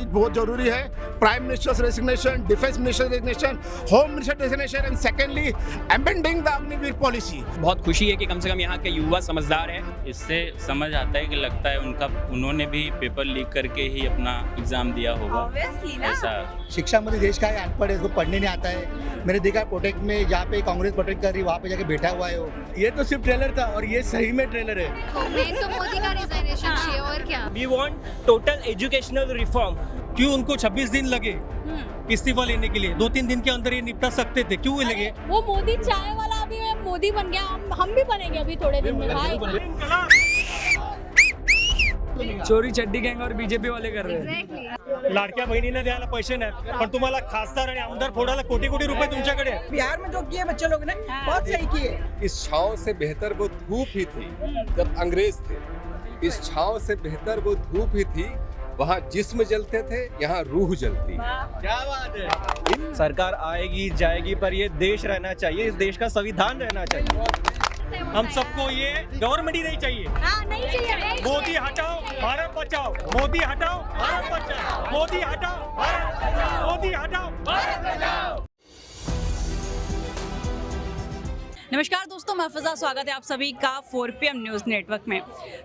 बहुत जरूरी है। Prime ministers resignation, defence minister resignation, home minister resignation and secondly amending the Agniveer policy. बहुत खुशी है कि कम से कम यहाँ के युवा समझदार है। इससे समझ आता है कि लगता है उन्होंने भी पेपर लीक करके ही अपना एग्जाम दिया होगा। ऐसा शिक्षा मंत्री देश का है, अनपढ़ है, इसको पढ़ने नहीं आता है। मैंने देखा प्रोटेक्ट में जहाँ पे कांग्रेस प्रोटेक्ट कर रही है वहाँ पे जाके बैठा हुआ है वो। ये तो सिर्फ ट्रेलर था और ये सही में ट्रेलर है। मेन तो मोदी का रिजाइनेशन चाहिए और क्या। We want total educational reform. क्यों उनको 26 दिन लगे इस्तीफा लेने के लिए? 2-3 दिन के अंदर ये निपटा सकते थे, क्यों लगे? वो मोदी चाय वाला अभी मोदी बन गया, हम भी बनेंगे अभी थोड़े दिन में भाई। चोरी चड्डी गँग और बीजेपी वाले कर रहे हैं। लाडक्या बहिणीने द्यायला पैसे नाही, पण तुम्हाला खासदार आणि आमदार फोडायला कोटी कोटी रुपए तुमच्याकडे आहे। बिहार में जो किए बच्चे लोग ने बहुत सही किए। इस छांव से बेहतर वो धूप ही थी जब अंग्रेज थे। इस छांव से बेहतर वो धूप ही थी, वहाँ जिस्म जलते थे, यहाँ रूह जलती। क्या बात है। सरकार आएगी जाएगी पर ये देश रहना चाहिए, इस देश का संविधान रहना चाहिए। हम सबको ये गवर्नमेंट ही नहीं चाहिए। नहीं चाहिए। मोदी हटाओ भारत बचाओ, मोदी हटाओ भारत बचाओ, मोदी हटाओ भारत बचाओ, मोदी हटाओ भारत बचाओ। नमस्कार दोस्तों, मैं फिजा, स्वागत है आप सभी का 4PM न्यूज़ नेटवर्क में।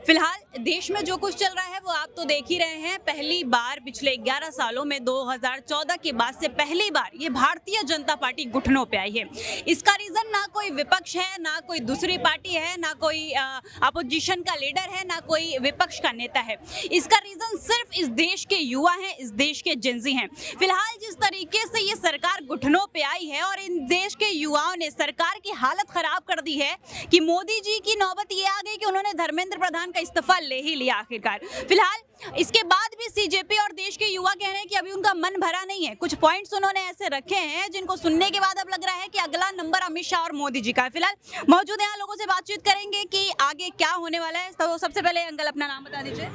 फिलहाल देश में जो कुछ चल रहा है वो आप तो देख ही रहे हैं। पहली बार पिछले 11 सालों में 2014 के बाद से पहली बार ये भारतीय जनता पार्टी घुटनों पे आई है। इसका रीज़न ना कोई विपक्ष है, ना कोई दूसरी पार्टी है, ना कोई अपोजिशन का लीडर है, ना कोई विपक्ष का नेता है। इसका रीज़न सिर्फ इस देश के युवा हैं, इस देश के जेंजी हैं। फिलहाल जिस तरीके से ये सरकार घुटनों पे आई है और इन देश के युवाओं ने सरकार की हालत खराब कर दी है कि मोदी जी की नौबत ये आ गई कि उन्होंने धर्मेंद्र प्रधान का इस्तीफा ले ही लिया आखिरकार। फिलहाल इसके बाद भी सीजेपी और देश के युवा कह रहे हैं कि अभी उनका मन भरा नहीं है। कुछ पॉइंट्स उन्होंने ऐसे रखे हैं जिनको सुनने के बाद अब लग रहा है कि अगला नंबर अमित शाह और मोदी जी का है। फिलहाल मौजूद यहाँ लोगों से बातचीत करेंगे कि आगे क्या होने वाला है। तो सबसे पहले अंकल अपना नाम बता दीजिए।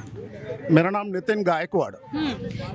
मेरा नाम नितिन गायकवाड़।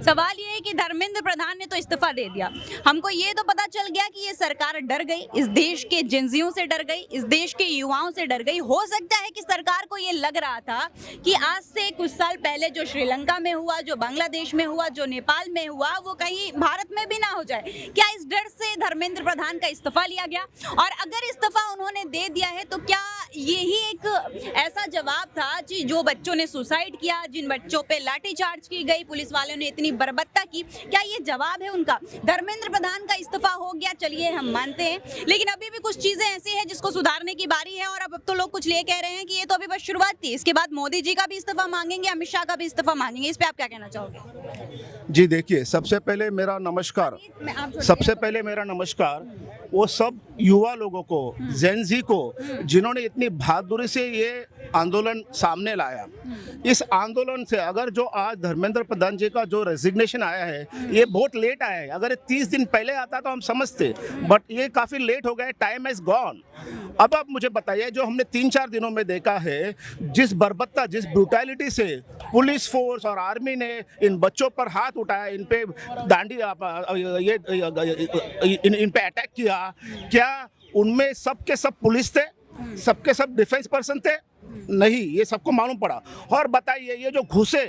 सवाल ये है कि धर्मेंद्र प्रधान ने तो इस्तीफा दे दिया, हमको ये तो पता चल गया कि ये सरकार डर गई, इस देश के जिंजियों से डर गई, इस देश के युवाओं से डर गई। हो सकता है कि सरकार को ये लग रहा था कि आज से कुछ साल पहले जो श्रीलंका में हुआ, जो बांग्लादेश में हुआ, जो नेपाल में हुआ, वो कहीं भारत में भी ना हो जाए। क्या इस डर से धर्मेंद्र प्रधान का इस्तीफा लिया गया? और अगर इस्तीफा उन्होंने दे दिया है तो क्या यही एक ऐसा जवाब था कि जो बच्चों ने सुसाइड किया, जिन बच्चों पे लाठीचार्ज की गई, पुलिस वालों ने इतनी बर्बरता की, क्या ये जवाब है उनका? धर्मेंद्र प्रधान का इस्तीफा हो गया, चलिए हम मानते हैं, लेकिन अभी भी कुछ चीजें ऐसी हैं जिसको सुधारने की बारी है। और अब तो लोग कुछ लिए कह रहे हैं कि ये तो अभी बस शुरुआत थी, इसके बाद मोदी जी का भी इस्तीफा मांगेंगे, अमित शाह का भी इस्तीफा मांगेंगे। इस पे आप क्या कहना चाहोगे? जी देखिए, सबसे पहले मेरा नमस्कार। वो सब युवा लोगों को, जेनजी को, जिन्होंने इतनी बहादुरी से ये आंदोलन सामने लाया। इस आंदोलन से अगर जो आज धर्मेंद्र प्रधान जी का जो रेजिग्नेशन आया है, ये बहुत लेट आया है। अगर 30 दिन पहले आता तो हम समझते, बट ये काफ़ी लेट हो गया। Time has gone. अब आप मुझे बताइए, जो हमने 3-4 दिनों में देखा है, जिस बर्बरता, जिस ब्रूटैलिटी से पुलिस फोर्स और आर्मी ने इन बच्चों पर हाथ उठाया, इन पे इन पे अटैक किया, क्या उनमें सब के सब पुलिस थे? सबके सब डिफेंस पर्सन थे? नहीं, ये सबको मालूम पड़ा। और बताइए, ये जो घुसे,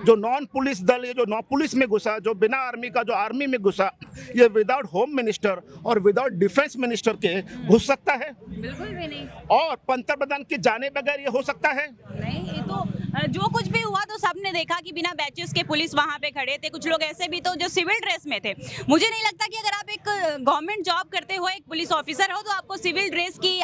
जो नॉन पुलिस दल, ये जो नॉन पुलिस में घुसा, जो बिना आर्मी का जो आर्मी में घुसा, ये विदाउट होम मिनिस्टर और विदाउट डिफेंस मिनिस्टर के घुस सकता है? बिल्कुल भी नहीं। और पंतप्रधान के जाने बगैर ये हो सकता है? नहीं, ये तो जो कुछ भी हुआ तो सबने देखा कि बिना बैचेस के पुलिस वहां पे खड़े थे। कुछ लोग ऐसे भी तो जो सिविल ड्रेस में थे। मुझे नहीं लगता कि अगर आप एक गवर्नमेंट जॉब करते हो, एक पुलिस ऑफिसर हो, तो आपको सिविल ड्रेस की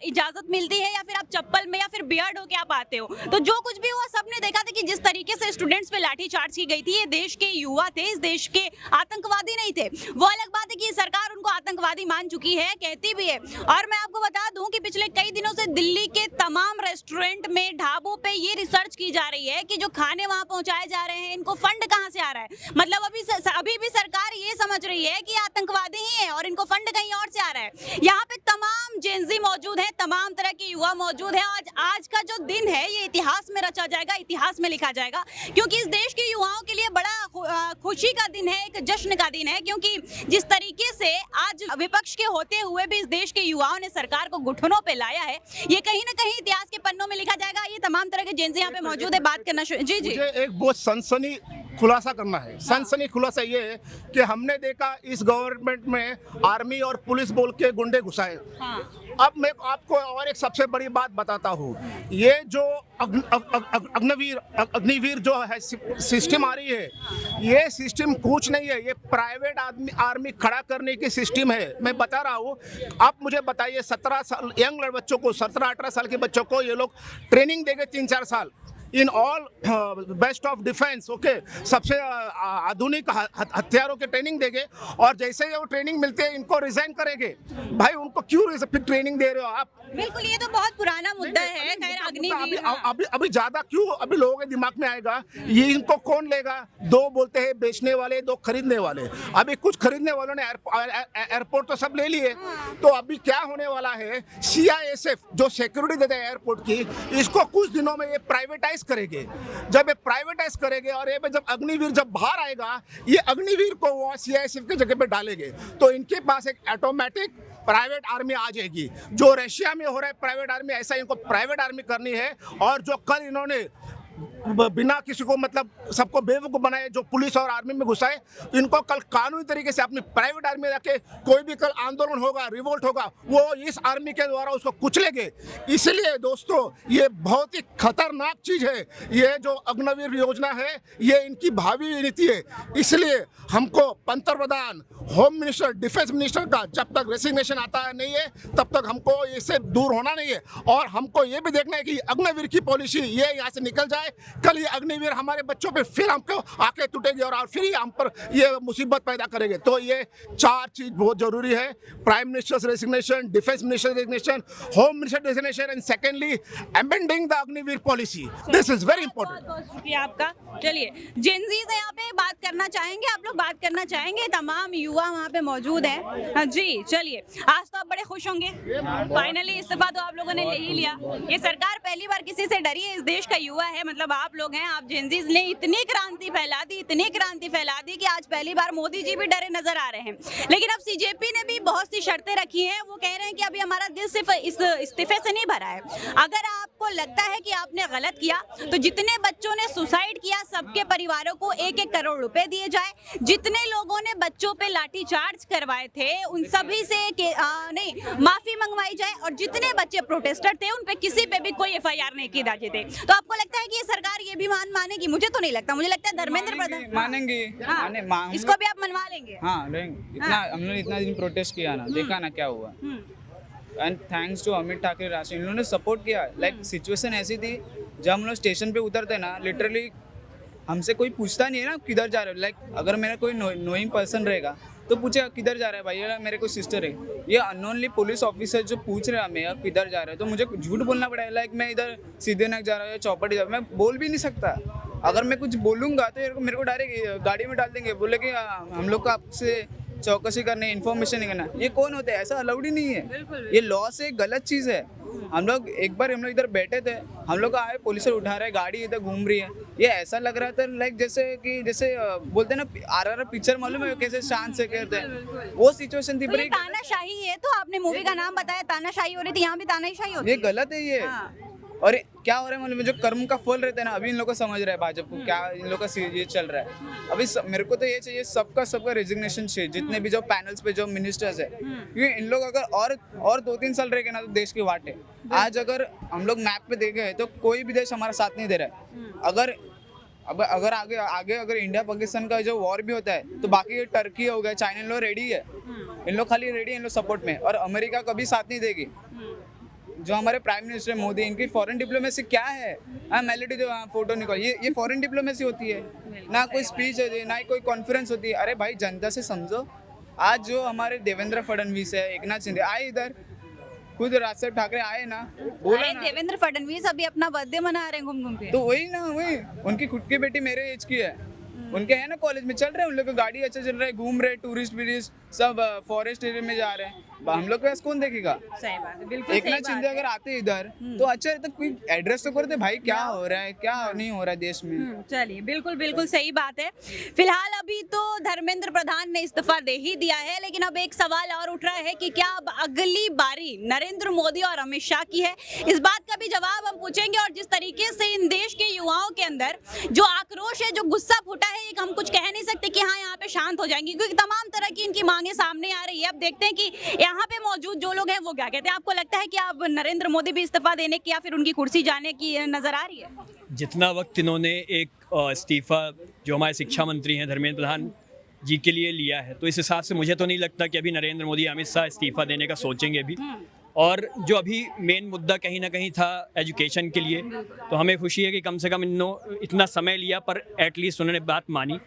इजाजत मिलती है, या फिर आप चप्पल में या फिर बियर्ड होके आप आते हो। तो जो कुछ भी हुआ सबने देखा था कि जिस तरीके से स्टूडेंट्स पे लाठीचार्ज की गई थी, ये देश के युवा थे, इस देश के आतंकवादी नहीं थे। वो अलग बात है कि सरकार उनको आतंकवादी मान चुकी है, कहती भी है। और मैं आपको बता दूं कि पिछले कई दिनों से दिल्ली के तमाम रेस्टोरेंट में, ढाबों पे ये रिसर्च की जा रही है कि जो खाने वहां पहुंचाए जा रहे हैं, इनको फंड कहां से आ रहा है। मतलब अभी भी सरकार ये समझ रही है कि आतंकवादी ही है और इनको फंड कहीं और से आ रहा है। यहाँ पे तमाम जेनजी मौजूद है, तमाम तरह के युवा मौजूद है। आज का जो दिन है ये इतिहास में रचा जाएगा, इतिहास में लिखा जाएगा, क्योंकि इस देश के युवाओं के लिए बड़ा खुशी का दिन है, एक जश्न का दिन है। क्योंकि जिस तरीके से आज विपक्ष के होते हुए भी इस देश के युवाओं ने सरकार को घुटनों पे लाया है, ये कहीं ना कहीं इतिहास के पन्नों में लिखा जाएगा। ये तमाम तरह के जेनजी यहाँ पे मौजूद है। बात करना जी। मुझे एक बहुत सनसनी खुलासा करना है। सनसनी खुलासा ये है कि हमने देखा इस गवर्नमेंट में आर्मी और पुलिस बोल के गुंडे घुसाए। अब मैं आपको और एक सबसे बड़ी बात बताता हूँ, ये जो अग्निवीर जो है सिस्टम आ रही है, ये सिस्टम कुछ नहीं है, ये प्राइवेट आर्मी खड़ा करने की सिस्टम है। मैं बता रहा हूँ, आप मुझे बताइए 17 साल यंग बच्चों को, 17-18 साल के बच्चों को ये लोग ट्रेनिंग देंगे 3-4 साल in all best of defence, okay, सबसे आधुनिक हथियारों के ट्रेनिंग देंगे, और जैसे ही वो ट्रेनिंग मिलते हैं इनको रिजाइन करेंगे। भाई उनको क्यों फिर ट्रेनिंग दे रहे हो आप? बिल्कुल, ये तो बहुत पुराना मुद्दा है। खैर अग्निवीर अभी ज्यादा क्यों अभी लोगों के दिमाग में आएगा, ये इनको कौन लेगा? 2 बोलते हैं बेचने वाले, 2 खरीदने वाले। अभी कुछ खरीदने वालों ने एयरपोर्ट तो सब ले लिए, तो अभी क्या होने वाला है, CISF जो सिक्योरिटी देते हैं एयरपोर्ट की, इसको कुछ दिनों में ये प्राइवेटाइज करेंगे। जब ये प्राइवेटाइज करेंगे और ये जब अग्निवीर जब बाहर आएगा, ये अग्निवीर को वो CISF की जगह पे डालेंगे, तो इनके पास एक ऑटोमेटिक प्राइवेट आर्मी आ जाएगी। जो रशिया में हो रहा है प्राइवेट आर्मी, ऐसा इनको प्राइवेट आर्मी करनी है। और जो कल इन्होंने बिना किसी को मतलब सबको बेवकूफ़ बनाए, जो पुलिस और आर्मी में घुसाए, इनको कल कानूनी तरीके से अपनी प्राइवेट आर्मी रखे, कोई भी कल आंदोलन होगा, रिवोल्ट होगा, वो इस आर्मी के द्वारा उसको कुचलेंगे। इसलिए दोस्तों, ये बहुत ही खतरनाक चीज़ है। ये जो अग्निवीर योजना है, ये इनकी भावी नीति है। इसलिए हमको पंतप्रधान, होम मिनिस्टर, डिफेंस मिनिस्टर का जब तक रेसिग्नेशन आता है नहीं है, तब तक हमको इससे दूर होना नहीं है। और हमको ये भी देखना है कि अग्निवीर की पॉलिसी ये यहाँ से निकल जाए। कल ये अग्निवीर हमारे बच्चों पे फिर हमको आके टूटेगी और फिर हम पर ये मुसीबत पैदा करेंगे। तो ये 4 चीज बहुत जरूरी है, prime minister resignation, defence minister resignation, home minister resignation, and secondly amending the Agniveer policy. This is very important. बहुत शुक्रिया आपका। चलिए, जेनजी से यहाँ पे बात करना चाहेंगे, आप लोग बात करना चाहेंगे, तमाम युवा वहाँ पे मौजूद है। हाँ जी, चलिए, आज तो आप बड़े खुश होंगे, फाइनली इस्तीफा तो आप लोगों ने ले ही लिया। ये सरकार पहली बार किसी से डरी है, इस देश का युवा है, मतलब आप लोग हैं, आप जेनजीज ने इतनी क्रांति फैला दी, इतनी क्रांति फैला दी कि आज पहली बार मोदी जी भी डरे नजर आ रहे हैं। लेकिन अब CJP ने भी बहुत सी शर्तें रखी हैं। वो कह रहे हैं कि अभी हमारा दिल सिर्फ इस इस्तीफे से नहीं भरा है। अगर आपको लगता है कि आपने गलत किया, तो जितने बच्चों ने सुसाइड किया, सबके परिवारों को 1-1 करोड़ रुपए दिए जाए। जितने लोगों ने बच्चों पे लाठीचार्ज करवाए थे, उन सभी से माफी मंगवाई जाए। और जितने बच्चे प्रोटेस्टर थे, उन पे किसी पे भी कोई FIR नहीं की जाती थी। तो आपको लगता है कि ये सरकार ये भी मानेगी? मुझे तो नहीं लगता। मुझे लगता है धर्मेंद्र प्रधान मानेंगे। हाँ, इसको भी आप मनवा लेंगे? हाँ, इतना हम लोग इतना दिन प्रोटेस्ट किया ना, देखा ना क्या हुआ। And thanks to Amit Thackeray राष्ट्र, इन लोगों ने सपोर्ट किया। लाइक सिचुएशन ऐसी थी, जब हम लोग स्टेशन पे उतरते ना, लिटरली हमसे कोई पूछता नहीं है ना किधर जा रहे हो। लाइक अगर मेरा कोई नोइंग पर्सन रहेगा तो पूछेगा किधर जा रहा है भाई, ये मेरे कोई सिस्टर है। ये अननोनली पुलिस ऑफिसर जो पूछ रहे हैं हमें किधर जा रहे हैं, तो मुझे झूठ बोलना पड़ेगा। लाइक मैं इधर सीधे नग जा रहा हूँ या चौपटी जा रहा हूँ, मैं बोल भी नहीं सकता। अगर मैं कुछ बोलूँगा तो मेरे को डायरेक्ट गाड़ी में डाल देंगे, बोले कि हम लोग को आपसे चौकसी करने, इन्फॉर्मेशन नहीं करना। ये कौन होता है? ऐसा अलाउड ही नहीं है। ये लॉ से गलत चीज़ है। हम लोग इधर बैठे थे, हम लोग आए, पुलिस उठा रहे, गाड़ी इधर घूम रही है। ये ऐसा लग रहा था लाइक जैसे बोलते हैं ना RRR पिक्चर, मालूम है कैसे शान से कहते हैं, वो सिचुएशन थी। तो ये तानाशाही है। तो आपने मूवी का नाम बताया, तानाशाही हो रही थी, यहाँ भी तानाशाही होती है। है, ये गलत है ये। और क्या हो रहा है मालूम है, जो कर्म का फल रहता है ना, अभी इन लोग को समझ रहा है भाजपा को, क्या इन लोग का ये चल रहा है। अभी मेरे को तो ये चाहिए, सबका रेजिग्नेशन चाहिए, जितने भी जो पैनल्स पे जो मिनिस्टर्स है। क्योंकि इन लोग अगर और 2-3 साल रहेंगे ना, तो देश की वाट है। आज अगर हम लोग मैप पे देखे तो कोई भी देश हमारा साथ नहीं दे रहा है। अगर आगे अगर इंडिया पाकिस्तान का जो वॉर भी होता है, तो बाकी टर्की हो गया, चाइना, इन लोग रेडी है। इन लोग खाली रेडी है इन लोग सपोर्ट में, और अमेरिका कभी साथ नहीं देगी। जो हमारे प्राइम मिनिस्टर मोदी, इनकी फॉरेन डिप्लोमेसी क्या है? मेलोडी दो, फोटो निकाल, ये फॉरेन डिप्लोमेसी होती है ना? कोई स्पीच होती है ना, कोई कॉन्फ्रेंस होती है। अरे भाई, जनता से समझो। आज जो हमारे देवेंद्र फडणवीस है, एकनाथ शिंदे आए इधर, खुद राज साहब ठाकरे आए ना, बोला ना। देवेंद्र फडणवीस अभी अपना बर्थडे मना रहे हैं घूम के। तो वही उनकी खुद की बेटी मेरे एज की है, उनके है ना, कॉलेज में चल रहे हैं, उन लोग गाड़ी अच्छा चल रहा है, घूम रहे, टूरिस्ट सब फॉरेस्ट एरिया में जा रहे हैं। हम लोग को कौन देखेगा? सही बात है, बिल्कुल एक सही ना बात चिंता है। अगर आते इधर तो अच्छा रहता, कोई एड्रेस तो करते भाई क्या हो रहा है क्या नहीं हो रहा है देश में। चलिए, बिल्कुल बिल्कुल सही बात है। फिलहाल अभी तो धर्मेंद्र प्रधान ने इस्तीफा दे ही दिया है, लेकिन अब एक सवाल और उठ रहा है कि क्या अब अगली बारी नरेंद्र मोदी और अमित शाह की है? इस बात का भी जवाब हम पूछेंगे। और जिस तरीके से इन देश के युवाओं के अंदर जो आक्रोश है, जो गुस्सा फूटा है, एक हम कुछ कह नहीं सकते कि हाँ यहाँ पे शांत हो जाएंगे, क्योंकि तमाम तरह की इनकी मांगे सामने आ रही है। अब देखते हैं कि यहाँ पे मौजूद जो लोग हैं वो क्या कहते हैं। आपको लगता है कि अब नरेंद्र मोदी भी इस्तीफा देने की या फिर उनकी कुर्सी जाने की नजर आ रही है? जितना वक्त इन्होंने एक इस्तीफा जो हमारे शिक्षा मंत्री हैं धर्मेंद्र प्रधान जी के लिए लिया है, तो इस हिसाब से मुझे तो नहीं लगता कि अभी नरेंद्र मोदी अमित शाह इस्तीफा देने का सोचेंगे भी। और जो अभी मेन मुद्दा कहीं ना कहीं था एजुकेशन के लिए, तो हमें खुशी है कि कम से कम इतना समय लिया पर एटलीस्ट उन्होंने बात मानी।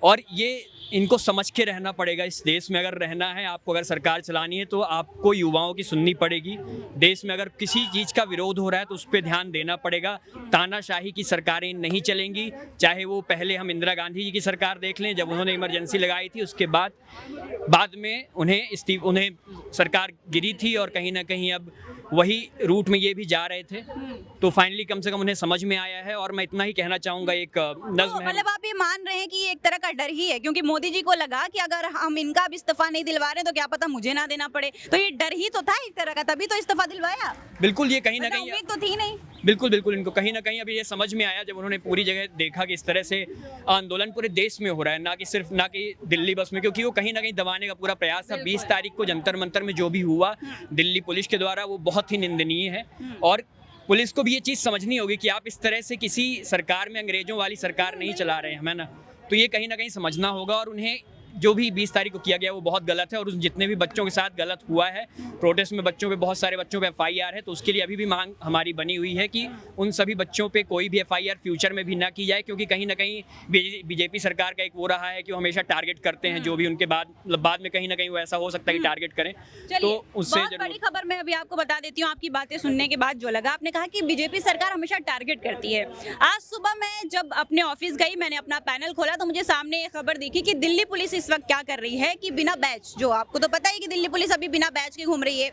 और ये इनको समझ के रहना पड़ेगा। इस देश में अगर रहना है, आपको अगर सरकार चलानी है, तो आपको युवाओं की सुननी पड़ेगी। देश में अगर किसी चीज़ का विरोध हो रहा है तो उस पर ध्यान देना पड़ेगा। तानाशाही की सरकारें नहीं चलेंगी, चाहे वो पहले हम इंदिरा गांधी जी की सरकार देख लें, जब उन्होंने इमरजेंसी लगाई थी, उसके बाद में उन्हें सरकार गिरी थी और कहीं ना कहीं अब वही रूट में ये भी जा रहे थे। तो फाइनली कम से कम उन्हें समझ में आया है। और मैं इतना ही कहना चाहूँगा, एक नज़्म है। मतलब आप ये मान रहे हैं कि ये एक तरह का डर ही है, क्योंकि मोदी जी को लगा कि अगर हम इनका भी इस्तीफा नहीं दिलवा रहे तो क्या पता मुझे ना देना पड़े, तो ये डर ही तो था एक तरह का, तभी तो इस्तीफा दिलवाया। बिल्कुल, ये कहीं ना कहीं उम्मीद तो थी नहीं। बिल्कुल इनको कहीं ना कहीं अभी ये समझ में आया, जब उन्होंने पूरी जगह देखा कि इस तरह से आंदोलन पूरे देश में हो रहा है, ना कि दिल्ली बस में, क्योंकि वो कहीं ना कहीं दबाने का पूरा प्रयास था। 20 तारीख को जंतर मंतर में जो भी हुआ दिल्ली पुलिस के द्वारा, वो बहुत ही निंदनीय है। और पुलिस को भी ये चीज़ समझनी होगी कि आप इस तरह से किसी सरकार में अंग्रेजों वाली सरकार नहीं चला रहे हैं, है ना। तो ये कहीं ना कहीं समझना होगा। और उन्हें जो भी 20 तारीख को किया गया वो बहुत गलत है। और उस जितने भी बच्चों के साथ गलत हुआ है, प्रोटेस्ट में बच्चों पे, बहुत सारे बच्चों पे FIR है, तो उसके लिए अभी भी मांग हमारी बनी हुई है कि उन सभी बच्चों पे कोई भी FIR फ्यूचर में भी ना की जाए, क्योंकि कहीं ना कहीं बीजेपी सरकार का एक वो रहा है कि वो हमेशा टारगेट करते हैं जो भी उनके बाद में कहीं ना कहीं वो ऐसा हो सकता है कि टारगेट करें। तो उससे बहुत बड़ी खबर मैं अभी आपको बता देती हूँ, आपकी बातें सुनने के बाद जो लगा, आपने कहा कि बीजेपी सरकार हमेशा टारगेट करती है। आज सुबह मैं जब अपने ऑफिस गई, मैंने अपना पैनल खोला तो मुझे सामने ये खबर दिखी कि दिल्ली पुलिस इस वक्त क्या कर रही है कि बिना बैच, जो आपको तो पता ही कि दिल्ली पुलिस अभी बिना बैच के घूम रही है।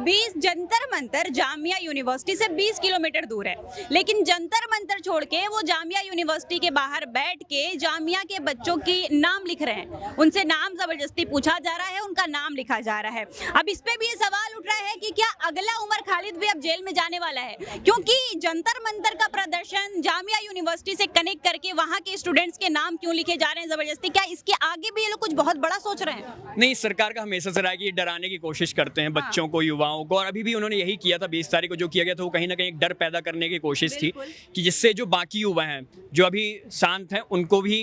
20 जंतर मंतर जामिया यूनिवर्सिटी से 20 किलोमीटर दूर है, लेकिन जंतर मंतर छोड़ के वो जामिया यूनिवर्सिटी के बाहर बैठ के जामिया के बच्चों की नाम लिख रहे हैं। उनसे नाम जबरदस्ती पूछा जा रहा है, उनका नाम लिखा जा रहा है। अब इस पे भी ये सवाल उठ रहा है कि क्या अगला उमर खालिद भी अब जेल में जाने वाला है, क्योंकि जंतर मंतर का प्रदर्शन जामिया यूनिवर्सिटी से कनेक्ट करके वहाँ के स्टूडेंट्स के नाम क्यों लिखे जा रहे हैं जबरदस्ती? क्या इसके आगे भी ये लोग कुछ बहुत बड़ा सोच रहे हैं? नहीं, सरकार का हमेशा से रहा है कि डराने की कोशिश करते हैं बच्चों को, युवाओं को। और अभी भी उन्होंने यही किया था। 20 तारीख को जो किया गया था वो कहीं ना कहीं एक डर पैदा करने की कोशिश थी कि जिससे जो बाकी युवा हैं जो अभी शांत हैं उनको भी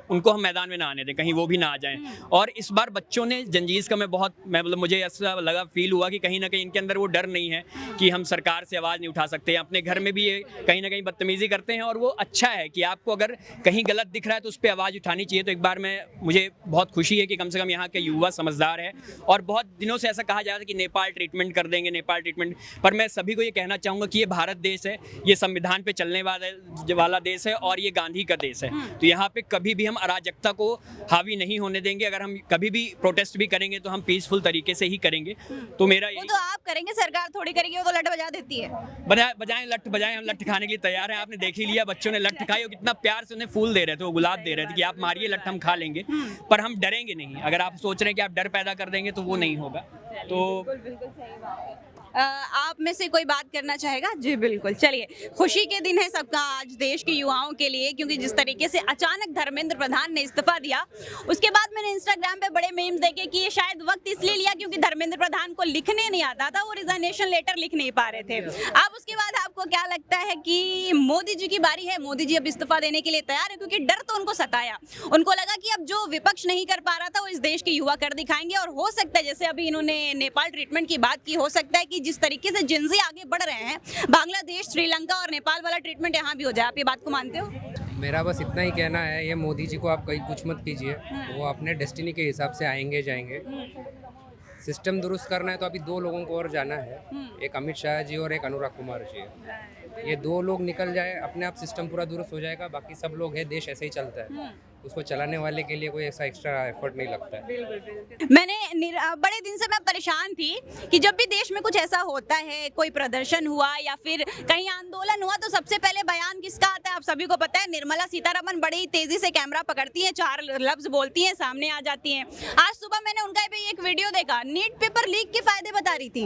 उनको हम मैदान में ना आने दें, कहीं वो भी ना आ जाएं। और इस बार बच्चों ने जंजीस का मतलब मुझे ऐसा लगा, फील हुआ कि कहीं ना कहीं इनके अंदर वो डर नहीं है कि हम सरकार से आवाज़ नहीं उठा सकते। अपने घर में भी ये कहीं ना कहीं बदतमीजी करते हैं। और वो अच्छा है कि आपको अगर कहीं गलत दिख रहा है तो उस पर आवाज़ उठानी चाहिए। तो एक बार मुझे बहुत खुशी है कि कम से कम यहाँ के युवा समझदार है। और बहुत दिनों से ऐसा कहा जा रहा था कि नेपाल ट्रीटमेंट कर देंगे, नेपाल ट्रीटमेंट, पर मैं सभी को ये कहना चाहूँगा कि ये भारत देश है, ये संविधान पे चलने वाला देश है और ये गांधी का देश है। तो यहाँ पे कभी भी हम अराजकता को हावी नहीं होने देंगे। अगर हम कभी भी प्रोटेस्ट भी करेंगे तो हम पीसफुल तरीके से ही करेंगे। तो मेरा वो तो आप करेंगे, सरकार थोड़ी करेगी, वो तो लट बजा देती है। बजाएं लठ बजाएं, हम लठ खाने के लिए तैयार हैं। आपने देख ही लिया, बच्चों ने लठ खाई और कितना प्यार से उन्हें फूल दे रहे थे, वो गुलाब दे रहे थे कि आप मारिए लठ, हम खा लेंगे। पर हम डरेंगे नहीं। अगर आप सोच रहे हैं कि आप डर पैदा कर देंगे तो वो नहीं होगा। तो बिल्कुल सही बात है। आप में से कोई बात करना चाहेगा? जी बिल्कुल, चलिए। खुशी के दिन है सबका आज देश के युवाओं के लिए, क्योंकि जिस तरीके से अचानक धर्मेंद्र प्रधान ने इस्तीफा दिया, उसके बाद मैंने इंस्टाग्राम पे बड़े मीम्स देखे कि ये शायद वक्त इसलिए लिया क्योंकि धर्मेंद्र प्रधान को लिखने नहीं आता था, वो रिजाइनेशन लेटर लिख नहीं पा रहे थे। अब उसके बाद आपको क्या लगता है कि मोदी जी की बारी है, मोदी जी अब इस्तीफा देने के लिए तैयार है? क्योंकि डर तो उनको सताया, उनको लगा कि अब जो विपक्ष नहीं कर पा रहा था वो इस देश के युवा कर दिखाएंगे। और हो सकता है, जैसे अभी इन्होंने नेपाल ट्रीटमेंट की बात की, हो सकता है कि जिस तरीके से जिनसे आगे बढ़ रहे हैं, बांग्लादेश, श्रीलंका और नेपाल वाला ट्रीटमेंट यहाँ भी हो जाए। आप ये बात को मानते हो? मेरा बस इतना ही कहना है, ये मोदी जी को आप कहीं कुछ मत कीजिए, वो अपने डेस्टिनी के हिसाब से आएंगे जाएंगे। सिस्टम दुरुस्त करना है तो अभी 2 लोगों को और जाना है, एक अमित शाह जी और एक अनुराग कुमार जी। ये 2 लोग निकल जाए, अपने आप सिस्टम पूरा दुरुस्त हो जाएगा। बाकी सब लोग हैं, देश ऐसे ही चलता है। उसको चलाने वाले के लिए कोई ऐसा एक्स्ट्रा एफर्ट नहीं लगता है। मैंने बड़े दिन से मैं परेशान थी कि जब भी देश में कुछ ऐसा होता है, कोई प्रदर्शन हुआ या फिर कहीं आंदोलन हुआ, तो सबसे पहले बयान किसका आता है? आप सभी को पता है, निर्मला सीतारमण बड़ी तेजी से कैमरा पकड़ती हैं, 4 लफ्ज बोलती हैं, सामने आ जाती हैं। आज सुबह मैंने उनका भी एक वीडियो देखा, नीट पेपर लीक के फायदे बता रही थी।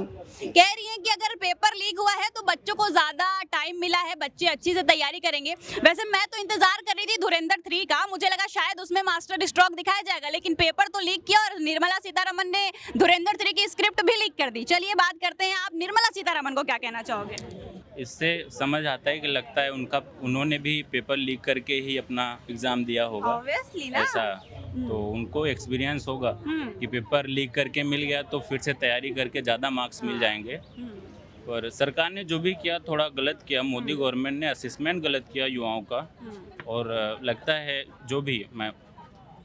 कह रही हैं कि अगर पेपर लीक हुआ है तो बच्चों को ज्यादा टाइम मिला है, बच्चे अच्छी से तैयारी करेंगे। वैसे मैं तो इंतजार कर रही थी धुरंधर 3 का, मुझे लगा शायद उसमें मास्टर स्ट्रोक दिखाया जाएगा, लेकिन पेपर तो लीक किया और निर्मला सीतारमण ने धुरंधर 3 की स्क्रिप्ट भी लीक कर दी। चलिए बात करते हैं, आप निर्मला सीतारमण को क्या कहना चाहोगे? इससे समझ आता है कि लगता है उन्होंने भी पेपर लीक करके ही अपना एग्ज़ाम दिया होगा। ऑब्वियसली ना, ऐसा तो उनको एक्सपीरियंस होगा कि पेपर लीक करके मिल गया तो फिर से तैयारी करके ज़्यादा मार्क्स मिल जाएंगे। पर सरकार ने जो भी किया थोड़ा गलत किया, मोदी गवर्नमेंट ने असेसमेंट गलत किया युवाओं का। और लगता है जो भी, मैं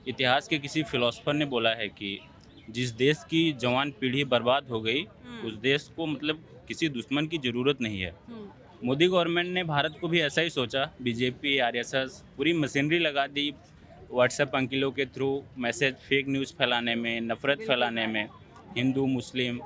इतिहास के किसी फिलोसफर ने बोला है कि जिस देश की जवान पीढ़ी बर्बाद हो गई उस देश को मतलब किसी दुश्मन की ज़रूरत नहीं है। मोदी गवर्नमेंट ने भारत को भी ऐसा ही सोचा, बीजेपी आरएसएस पूरी मशीनरी लगा दी व्हाट्सएप अंकिलों के थ्रू मैसेज, फेक न्यूज़ फैलाने में, नफरत फैलाने में, हिंदू मुस्लिम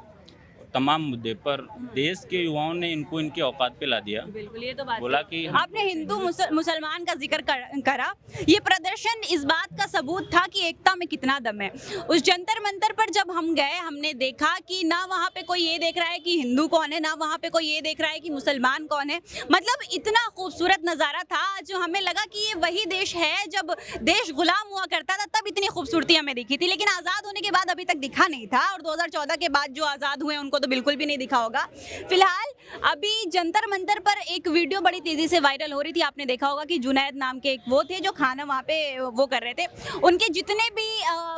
तमाम मुद्दे पर देश के युवाओं ने इनको इनकी औकात पे ला दिया। बिल्कुल, ये तो बात बोला कि आपने हिंदू मुसलमान का जिक्र करा। ये प्रदर्शन इस बात का सबूत था कि एकता में कितना दम है। उस जंतर मंतर पर जब हम गए, हमने देखा कि ना वहाँ पे कोई ये देख रहा है कि हिंदू कौन है, ना वहाँ पे कोई ये देख रहा है कि मुसलमान कौन है। मतलब इतना खूबसूरत नज़ारा था जो हमें लगा कि ये वही देश है जब देश गुलाम हुआ करता था, तब इतनी खूबसूरती हमें दिखी थी। लेकिन आज़ाद होने के बाद अभी तक दिखा नहीं था, और 2014 के बाद जो आज़ाद हुए उनको तो बिल्कुल भी नहीं दिखा होगा। फिलहाल अभी जंतर मंतर पर एक वीडियो बड़ी तेजी से वायरल हो रही थी, आपने देखा होगा कि जुनैद नाम के एक वो थे जो खाना वहाँ पे वो कर रहे थे। उनके जितने भी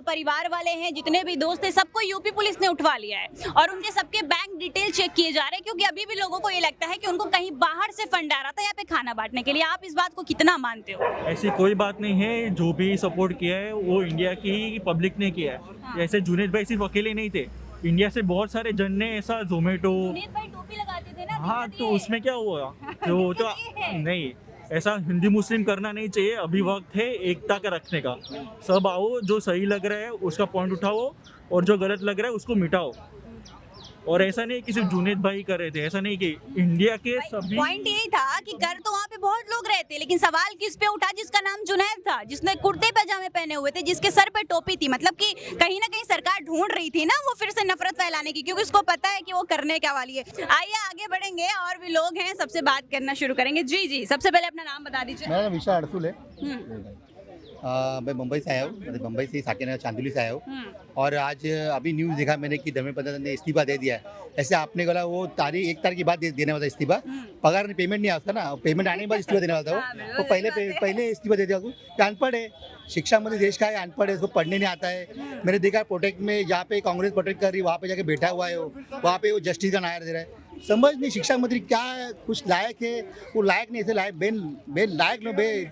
परिवार वाले हैं, जितने भी दोस्त थे, सबको यूपी पुलिस ने उठवा लिया है और उनके सबके बैंक डिटेल चेक किए जा रहे हैं, क्योंकि अभी भी लोगों को ये लगता है कि उनको कहीं बाहर से फंड आ रहा था यहाँ पे खाना बांटने के लिए। आप इस बात को कितना मानते हो? ऐसी कोई बात नहीं है, जो भी सपोर्ट किया है वो इंडिया की पब्लिक ने किया है। जैसे जुनैद भाई सिर्फ अकेले नहीं थे, इंडिया से बहुत सारे जन ने ऐसा जोमेटो, जुनैद भाई टोपी लगाते थे ना, हाँ तो उसमें क्या हुआ जो तो नहीं, ऐसा हिंदू मुस्लिम करना नहीं चाहिए। अभी वक्त है एकता का रखने का। सब आओ, जो सही लग रहा है उसका पॉइंट उठाओ और जो गलत लग रहा है उसको मिटाओ। और ऐसा नहीं कि सिर्फ जुनैद भाई कर रहे थे, ऐसा नहीं कि इंडिया के सभी। पॉइंट यही था कि कर तो वहाँ पे बहुत लोग रहे थे, लेकिन सवाल किस पे उठा? जिसका नाम जुनैद था, जिसने कुर्ते पैजामे पहने हुए थे, जिसके सर पे टोपी थी। मतलब कि कहीं ना कहीं सरकार ढूंढ रही थी ना वो फिर से नफरत फैलाने की, क्योंकि उसको पता है कि वो करने क्या वाली है। आइए आगे बढ़ेंगे, और भी लोग हैं, सबसे बात करना शुरू करेंगे। जी, सबसे पहले अपना नाम बता दीजिए। मेरा नाम विशाल अड़सुल है। मैं मुंबई से आया हूँ, मुंबई से साकेत चांदोली से आया हूँ। और आज अभी न्यूज़ देखा मैंने कि धर्मेंद्र प्रधान ने इस्तीफा दे दिया है। ऐसे आपने बोला वो 1 तारीख के बाद देने वाला इस्तीफा, पगार नहीं, पेमेंट नहीं आता ना, पेमेंट आने के बाद इस्तीफा देने वाला था वो। तो पहले इस्तीफा दे दिया। अनपढ़ है, शिक्षा मंत्री देश का है, अनपढ़ है, उसको पढ़ने नहीं आता है। मैंने देखा प्रोटेक्ट में जहाँ पे कांग्रेस प्रोटेक्ट कर रही है वहाँ पे जाके बैठा हुआ है, वहाँ पे वो जस्टिस का नायर दे रहा है। समझ नहीं शिक्षा मंत्री क्या कुछ लायक है, वो लायक नहीं, ऐसे लायक बेन लायक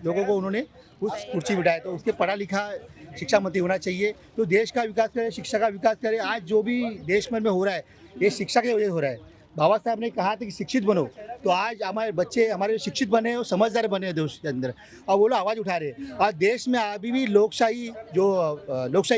लोगों को उन्होंने उस कुर्सी बिठाया। तो उसके पढ़ा लिखा शिक्षा मंत्री होना चाहिए, तो देश का विकास करे, शिक्षा का विकास करे। आज जो भी देश में हो रहा है ये शिक्षा की वजह से हो रहा है। बाबा साहब ने कहा था कि शिक्षित बनो, तो आज हमारे बच्चे हमारे शिक्षित बने और समझदार बने देश के अंदर, और वो लोग आवाज़ उठा रहे हैं। आज देश में अभी भी लोकशाही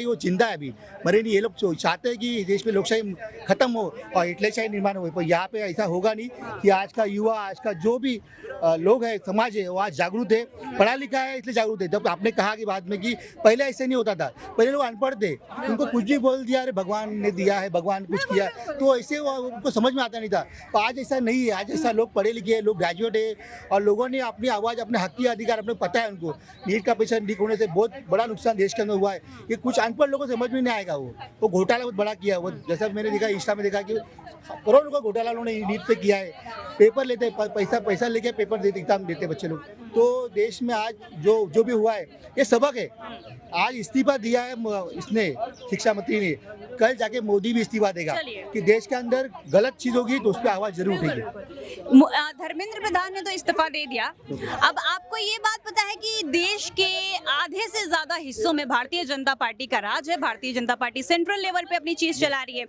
वो जिंदा है, अभी मरे नहीं। ये लोग चाहते हैं कि देश में लोकशाही खत्म हो और हिटलरशाही निर्माण हो, पर यहाँ पे ऐसा होगा नहीं। कि आज का युवा, आज का जो भी लोग है, समाज है, वो आज जागरूक है, पढ़ा लिखा है, इसलिए जागरूक है। जब आपने कहा कि बाद में कि पहले ऐसे नहीं होता था, पहले लोग अनपढ़ थे, उनको कुछ भी बोल दिया, अरे भगवान ने दिया है, भगवान कुछ किया, तो ऐसे उनको समझ में आता नहीं था। तो आज ऐसा नहीं है, आज ऐसा लोग पढ़े लिखे हैं, लोग ग्रेजुएट है, और लोगों ने अपनी आवाज़, अपने हक की अधिकार अपने पता है उनको। नीट का पेपर लीक होने से बहुत बड़ा नुकसान देश के अंदर हुआ है। ये कुछ अनपढ़ लोगों को समझ में नहीं आएगा। वो घोटाला बहुत बड़ा किया। वो जैसा मैंने देखा इंस्टा में देखा कि करोड़ों का घोटाला उन्होंने नीट पे किया है। पेपर लेते, पैसा लेके पेपर देते, एग्जाम देते बच्चे लोग। तो देश में आज जो भी हुआ है ये सबक है। आज इस्तीफा दिया है इसने, शिक्षा मंत्री ने, कल जाके मोदी भी इस्तीफा देगा कि देश के अंदर गलत चीज होगी तो उस पर आवाज जरूर उठेगी। धर्मेंद्र प्रधान ने तो इस्तीफा दे दिया। अब आपको ये बात पता है कि देश के आधे से ज्यादा हिस्सों में भारतीय जनता पार्टी का राज है। Bharatiya Janata party central level पे अपनी चीज चला रही है।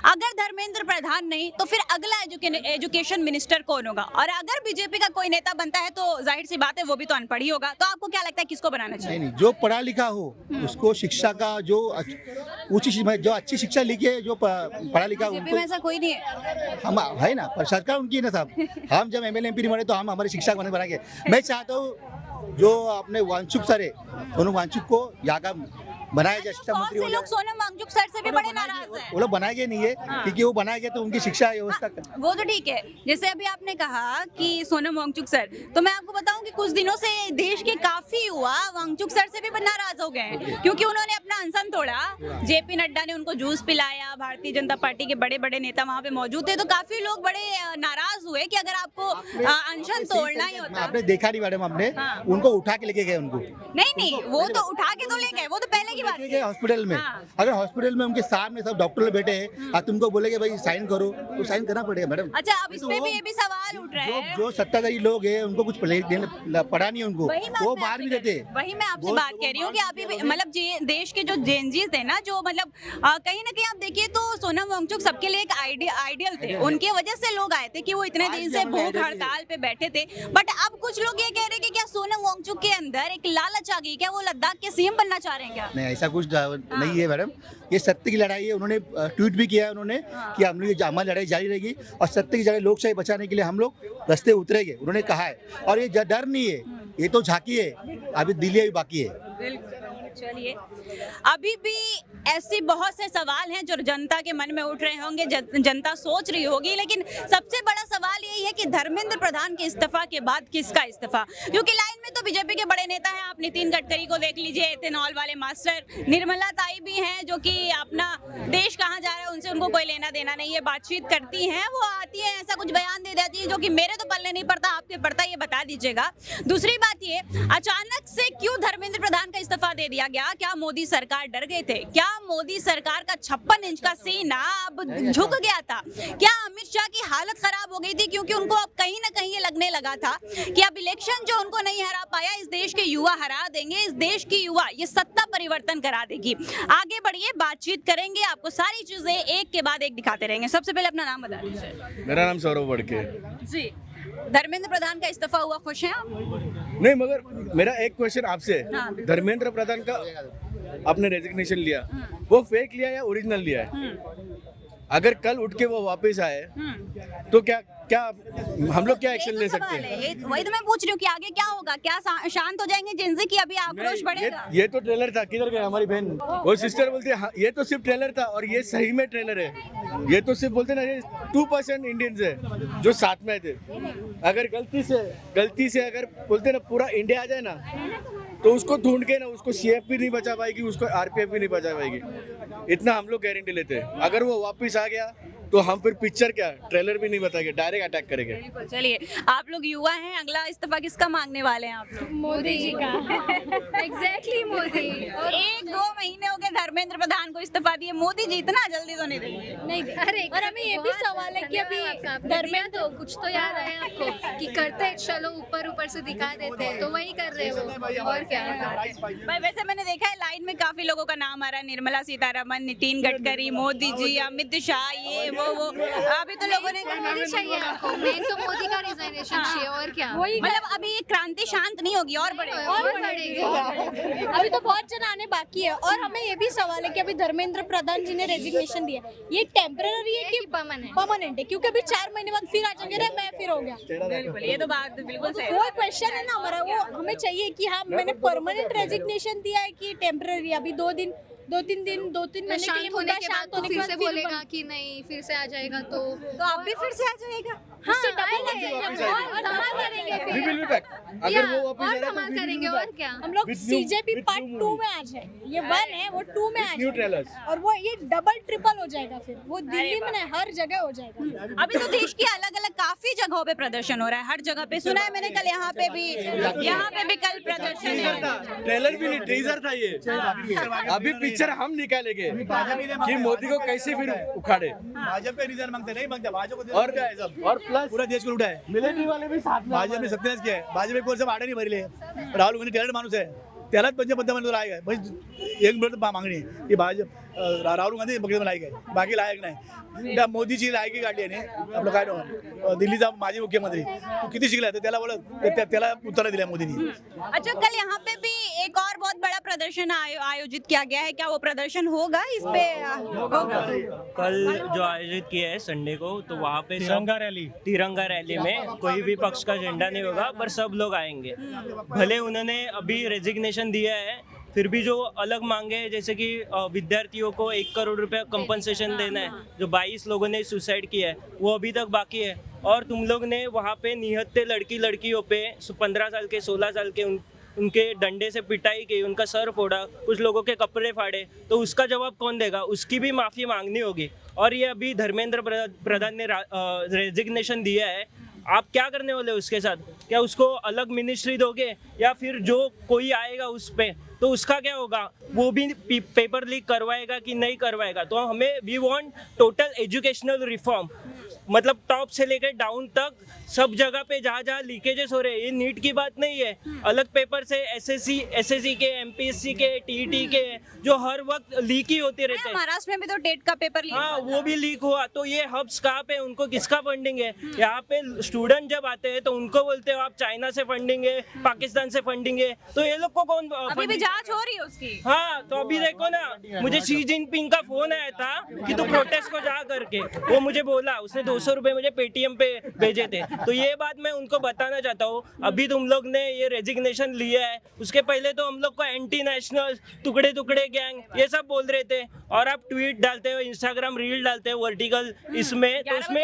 अगर धर्मेंद्र प्रधान नहीं तो फिर अगला एजुकेशन मिनिस्टर कौन होगा? और अगर बीजेपी का कोई नेता बनता है तो जाहिर सी बात है वो भी तो अनपढ़ ही होगा। तो आपको क्या लगता है किसको बनाना चाहिए? नहीं, जो पढ़ा लिखा हो उसको शिक्षा का जो जो अच्छी शिक्षा लिखी है, जो पढ़ा लिखा बीजेपी में ऐसा कोई नहीं है। हम है ना, पर सरकार उनकी है ना साहब। हम जब एमएलए एमपी नहीं बने तो हम हमारे शिक्षा को बना के, मैं चाहता हूँ जो आपने वांगचुक सर है, सोनम वांगचुक को यहाँ का बनाया जाए शिक्षा मंत्री हो लोग सोनम वांगचुक सर से भी बड़े नाराज हैं। वो लोग बनाए गए नहीं है क्योंकि वो बनाए गए तो उनकी शिक्षा व्यवस्था वो तो ठीक है। जैसे अभी आपने कहा कि सोनम वांगचुक सर, तो मैं आपको बताऊं कि कुछ दिनों से देश के काफी युवा वांगचुक सर से भी नाराज हो गए हैं क्योंकि उन्होंने अपना अनशन तोड़ा। जेपी नड्डा ने उनको जूस पिलाया, भारतीय जनता पार्टी के बड़े बड़े नेता वहाँ पे मौजूद थे, तो काफी लोग बड़े नाराज हुए कि अगर आपको अनशन तोड़ना ही होता। आपने देखा नहीं मैडम, आपने उनको उठा के लेके गए उनको। नहीं, वो तो उठा के तो ले गए, वो तो पहले की बात है। हॉस्पिटल में अगर हॉस्पिटल में उनके सामने सब डॉक्टर लोग बैठे हैं और तुमको बोलेगे भाई साइन करो तो साइन करना पड़ेगा मैडम। अच्छा, अब इस पे भी ये भी सवाल उठ रहा है। जो सत्ताधारी लोग हैं उनको कुछ पढ़ा नहीं उनको, वो बाहर भी देते। वही मैं आपसे बात कह रही हूँ कि अभी मतलब देश के जो जेनजीज थे ना, जो मतलब कहीं ना कहीं आप देखिए तो सोनम वांगचुक सबके लिए एक आइडियल थे। उनकी वजह से लोग आए थे कि वो इतने दिन से भूख हड़ताल पे बैठे थे। बट अब कुछ लोग ये कह रहे हैं कि क्या सोनम वांगचुक के अंदर एक लालच आ गई, क्या वो लद्दाख के सीएम बनना चाह रहे हैं क्या? नहीं, ऐसा कुछ नहीं है मैडम, ये सत्य की लड़ाई है। उन्होंने ट्वीट भी किया है उन्होंने कि हम लोग हमारी लड़ाई जारी रहेगी और सत्य की जगह लोकशाही बचाने के लिए हम लोग रास्ते उतरेंगे, उन्होंने कहा है। और ये डर नहीं है, ये तो झांकी है, अभी दिल्ली अभी बाकी है। चलिए, अभी भी ऐसे बहुत से सवाल हैं जो जनता के मन में उठ रहे होंगे, जनता सोच रही होगी, लेकिन सबसे बड़ा सवाल यही है कि धर्मेंद्र प्रधान के इस्तीफा के बाद किसका इस्तीफा? क्योंकि लाइन में तो बीजेपी के बड़े नेता हैं। आप नितिन गडकरी को देख लीजिए, इथेनॉल वाले मास्टर, निर्मला ताई भी हैं जो कि अपना देश कहाँ जा रहा है उनसे उनको कोई लेना देना नहीं है, बातचीत करती हैं, वो आती है ऐसा कुछ बयान दे देती है जो कि मेरे तो पल्ले नहीं पड़ता, आपके पड़ता, ये बता दीजिएगा। दूसरी बात ये, अचानक से क्यों धर्मेंद्र प्रधान का इस्तीफा दे दिया गया? क्या मोदी सरकार डर गए थे? क्या मोदी सरकार का 56 इंच का सीना अब झुक गया था? क्या अमित शाह की हालत खराब हो गई थी क्योंकि उनको अब कहीं ना कहीं ये लगने लगा था कि अब इलेक्शन जो उनको नहीं हरा पाया, इस देश के युवा हरा देंगे, इस देश की युवा ये सत्ता परिवर्तन करा देगी। आगे बढ़िए, बातचीत करेंगे, आपको सारी चीजें एक के बाद एक दिखाते रहेंगे। सबसे पहले अपना नाम बता दीजिए। मेरा नाम सौरभ वड़के जी। धर्मेंद्र प्रधान का इस्तीफा हुआ, खुश हैं आप? नहीं, मगर मेरा एक क्वेश्चन आपसे, धर्मेंद्र प्रधान का आपने रेजिग्नेशन लिया, वो फेक लिया या ओरिजिनल लिया है? अगर कल उठ के वो वापस आए तो क्या हम लोग क्या एक्शन ले सकते हैं? वही तो मैं पूछ रही हूँ कि आगे क्या होगा? क्या शांत हो जाएंगे जेनजी की अभी आक्रोश बढ़ेगा? ये तो ट्रेलर था, किधर गए हमारी बहन? वो सिस्टर बोलती है हाँ, ये तो सिर्फ ट्रेलर था और ये सही में ट्रेलर है। ये तो सिर्फ बोलते ना, ये 2% इंडियंस है जो साथ में थे। अगर गलती से अगर बोलते ना पूरा इंडिया आ जाए ना तो उसको ढूंढ के ना उसको सीएफ भी नहीं बचा पाएगी, उसको आरपीएफ भी नहीं बचा पाएगी। इतना हम लोग गारंटी लेते हैं। अगर वो वापस आ गया तो हम फिर पिक्चर क्या ट्रेलर भी नहीं बताएंगे, डायरेक्ट अटैक करेंगे। चलिए, आप लोग युवा हैं, अगला इस्तीफा किसका मांगने वाले हैं आप लोग? मोदी जी का। एग्जैक्टली मोदी। और 1-2 महीने हो गए धर्मेंद्र प्रधान को इस्तीफा दिए, मोदी जी इतना जल्दी तो नहीं देंगे। नहीं, अरे और हमें ये भी सवाल है कि अभी धर्मेंद्र तो कुछ तो याद आया आपको कि करते हैं, चलो ऊपर से दिखा देते हैं, तो वही कर रहे हो और क्या। भाई वैसे मैंने देखा है लाइन में काफी लोगों का नाम आ रहा है, निर्मला सीतारमन, नितिन गडकरी, मोदी जी, अमित शाह, ये वो अभी तो लोगों ने चाहिए आपको, मेन तो मोदी का रिजाइनेशन चाहिए और क्या। मतलब अभी ये क्रांति शांत नहीं होगी और बढ़ेगी। अभी तो बहुत जन आने बाकी है। और हमें ये भी सवाल है कि अभी धर्मेंद्र प्रधान जी ने रेजिग्नेशन दिया, ये टेम्पररी है कि परमानेंट है? क्योंकि अभी 4 महीने बाद फिर आ जाएंगे, मैं फिर हो गया। बिल्कुल, ये तो बात बिल्कुल सही। वो क्वेश्चन है ना हमारा, वो हमें चाहिए कि हाँ मैंने परमानेंट रेजिग्नेशन दिया है कि टेम्पररी। अभी 2-3 महीने के लिए होने के बाद तो फिर से बोलेगा कि नहीं, फिर से आ जाएगा तो अब भी फिर से आ जाएगा। हाँ, धमाल करेंगे फिर। अगर वो वापस आ धमाल करेंगे और क्या। हम लोग सीजेपी पार्ट 2 में आ जाए, ये 1 है, वो 2 में आ जाए और वो ये डबल ट्रिपल हो जाएगा, फिर वो दिल्ली में नहीं हर जगह हो जाएगा। अभी तो देश की अलग-अलग काफी जगहों पे प्रदर्शन हो रहा है, हर जगह पे सुना है मैंने। कल यहाँ पे भी कल प्रदर्शन है। ट्रेलर भी नहीं, टीजर था ये। अभी पिक्चर हम निकालेंगे कि मोदी को कैसे फिर उखाड़े। भाजपा का रिजल्ट मांगते नहीं मांगते, भाजपा को और क्या है सब, और प्लस पूरा देश को लूटा है। मिलिट्री वाले भी साथ में। भाजपा ने सत्यानाश किया है, भाजपा को सब आड़े नहीं भरी ले। राहुल गांधी टैलेंट मानुस है, त्यालाच पंतप्रधान राहायला आहे. म्हणजे एक मिनिट मागणी आहे की राहुल गांधी पंतप्रधान लायक आहे, बाकी लायक नाही. त्या मोदीची लायकी काढली आहे आपलं काय नाव, दिल्लीचा माजी मुख्यमंत्री, तो किती शिकला तर त्याला बोला, त्याला उत्तर दिल्या मोदींनी. अच्छा, कल यहाँ पे भी एक और बहुत बड़ा प्रदर्शन आयोजित किया गया है, क्या वो प्रदर्शन होगा इस पे? कल जो आयोजित किया है संडे को, तो वहाँ पे तिरंगा रैली में कोई भी पक्ष का झंडा नहीं होगा, पर सब लोग आएंगे. भले उन्होंने अभी रेजिग्नेशन दिया है, फिर भी जो अलग मांगे हैं, जैसे कि विद्यार्थियों को 1 करोड़ रुपया कंपनसेशन देना है, जो 22 लोगों ने सुसाइड किया है वो अभी तक बाकी है. और तुम लोग ने वहाँ पे निहत्थे लड़कियों पे 15 साल के 16 साल के उनके डंडे से पिटाई की, उनका सर फोड़ा, कुछ लोगों के कपड़े फाड़े, तो उसका जवाब कौन देगा? उसकी भी माफ़ी मांगनी होगी. और ये अभी धर्मेंद्र प्रधान ने रेजिग्नेशन दिया है, आप क्या करने वाले उसके साथ? क्या उसको अलग मिनिस्ट्री दोगे, या फिर जो कोई आएगा उस पे तो उसका क्या होगा? वो भी पेपर लीक करवाएगा कि नहीं करवाएगा? तो हमें we want total educational reform, मतलब टॉप से लेकर डाउन तक सब जगह पे जहाँ जहाँ लीकेजेस हो रहे हैं. ये नीट की बात नहीं है, अलग पेपर से एसएससी के, एमपीएससी के, टीईटी के, जो हर वक्त लीक ही होते रहते हैं. महाराष्ट्र में भी तो टेट का पेपर लीक हाँ, वो भी लीक हुआ. तो ये हब्स कहाँ पे, उनको किसका फंडिंग है? यहाँ पे स्टूडेंट जब आते हैं तो उनको बोलते हो आप चाइना से फंडिंग है, पाकिस्तान से फंडिंग है, तो ये लोग को कौन अभी भी जांच हो रही है उसकी? हाँ, तो अभी देखो ना, मुझे शी जिनपिंग का फोन आया था कि तू प्रोटेस्ट को जा करके, वो मुझे बोला, उसने 200 रुपए मुझे पेटीएम पे भेजे थे. तो ये बात मैं उनको बताना चाहता हूँ. अभी तुम लोग ने ये रेजिग्नेशन लिया है, उसके पहले तो हम लोग को एंटी नेशनल, टुकड़े टुकड़े गैंग, ये सब बोल रहे थे. और आप ट्वीट डालते हो, इंस्टाग्राम रील डालते हो वर्टिकल इसमें, तो उसमें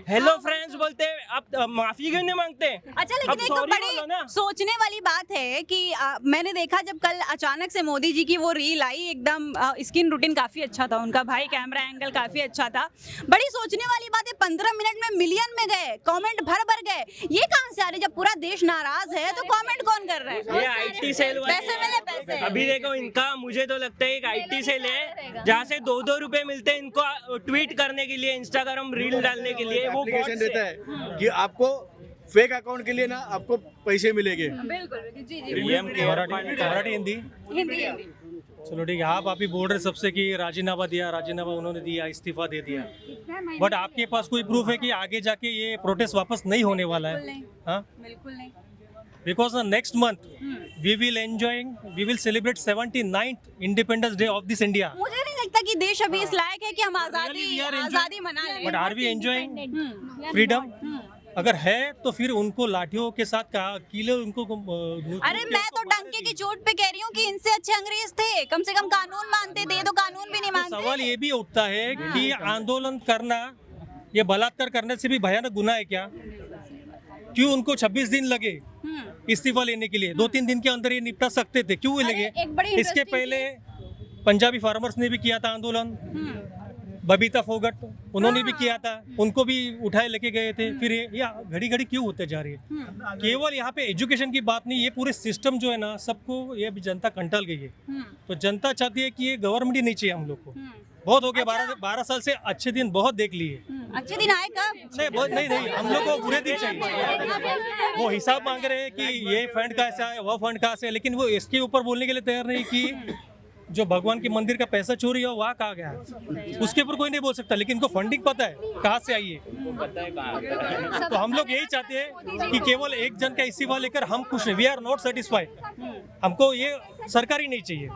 हेलो फ्रेंड्स बोलते हैं, आप माफी क्यों नहीं मांगते? अच्छा, लेकिन एक बड़ी सोचने वाली बात है कि मैंने देखा जब कल अचानक से मोदी जी की वो रील आई, एकदम स्किन रूटीन काफी अच्छा था उनका, भाई कैमरा एंगल काफी अच्छा था. बड़ी सोचने वाली बात है, 15 मिनट में मिलियन में गए, कमेंट भर गए. ये कहां से आ रही? जब पूरा देश नाराज है तो कमेंट कौन कर रहा है? ये आईटी सेल पैसे मिले पैसे. अभी देखो इनका, मुझे तो लगता है एक आईटी सेल है जहाँ से 2-2 रुपए मिलते हैं इनको ट्वीट करने के लिए, इंस्टाग्राम रील डालने के लिए. वो देता है कि आपको फेक अकाउंट के लिए ना आपको पैसे मिलेंगे. बिल्कुल जी. मराठी हिंदी. चलो ठीक है, आप अभी बोल रहे सबसे कि राजीनामा उन्होंने दिया, इस्तीफा दे दिया, बट आपके पास कोई प्रूफ है कि आगे जाके ये प्रोटेस्ट वापस नहीं होने वाला है? हाँ, बिल्कुल नहीं. Because next month we will celebrate 79th Independence Day of this India. मुझे नहीं लगता कि देश अभी इस लायक है कि हम आजादी मना लें. But are we enjoying freedom? अगर है तो फिर उनको लाठियों के साथ कीले उनको. अरे मैं तो डंके की चोट पे कह रही हूँ कि इनसे अच्छे अंग्रेज थे, कम से कम कानून मानते थे, तो कानून भी नहीं मानते. सवाल ये भी उठता है कि आंदोलन करना, ये बलात्कार करने से भी भयानक गुनाह है क्या? क्यों उनको 26 दिन लगे इस्तीफा लेने के लिए? 2-3 दिन के अंदर ये निपटा सकते थे, क्यों लगे? इसके पहले पंजाबी फार्मर्स ने भी किया था आंदोलन, बबीता फोगट उन्होंने भी किया था, उनको भी उठाए लेके गए थे. फिर ये घड़ी घड़ी क्यों होते जा रही है? केवल यहाँ पे एजुकेशन की बात नहीं, ये पूरे सिस्टम जो है ना, सबको ये भी जनता कंटल गई है. तो जनता चाहती है कि ये गवर्नमेंट ही नहीं चाहिए हम लोग को. बहुत हो गया, 12 साल से अच्छे दिन बहुत देख लिए. अच्छे दिन आए कब? नहीं, हम लोग को बुरे दिन चाहिए. वो हिसाब मांग रहे हैं कि ये फंड कहाँ से आया, वो फंड कहाँ से, लेकिन वो इसके ऊपर बोलने के लिए तैयार नहीं कि जो भगवान के मंदिर का पैसा चोरी हो वहाँ कहाँ गया, उसके ऊपर कोई नहीं बोल सकता. लेकिन इनको फंडिंग पता है कहाँ से आई है. तो हम लोग यही चाहते हैं कि केवल एक जन का इस्तीफा लेकर हम खुश हैं. We are not satisfied. हमको ये सरकार ही नहीं चाहिए.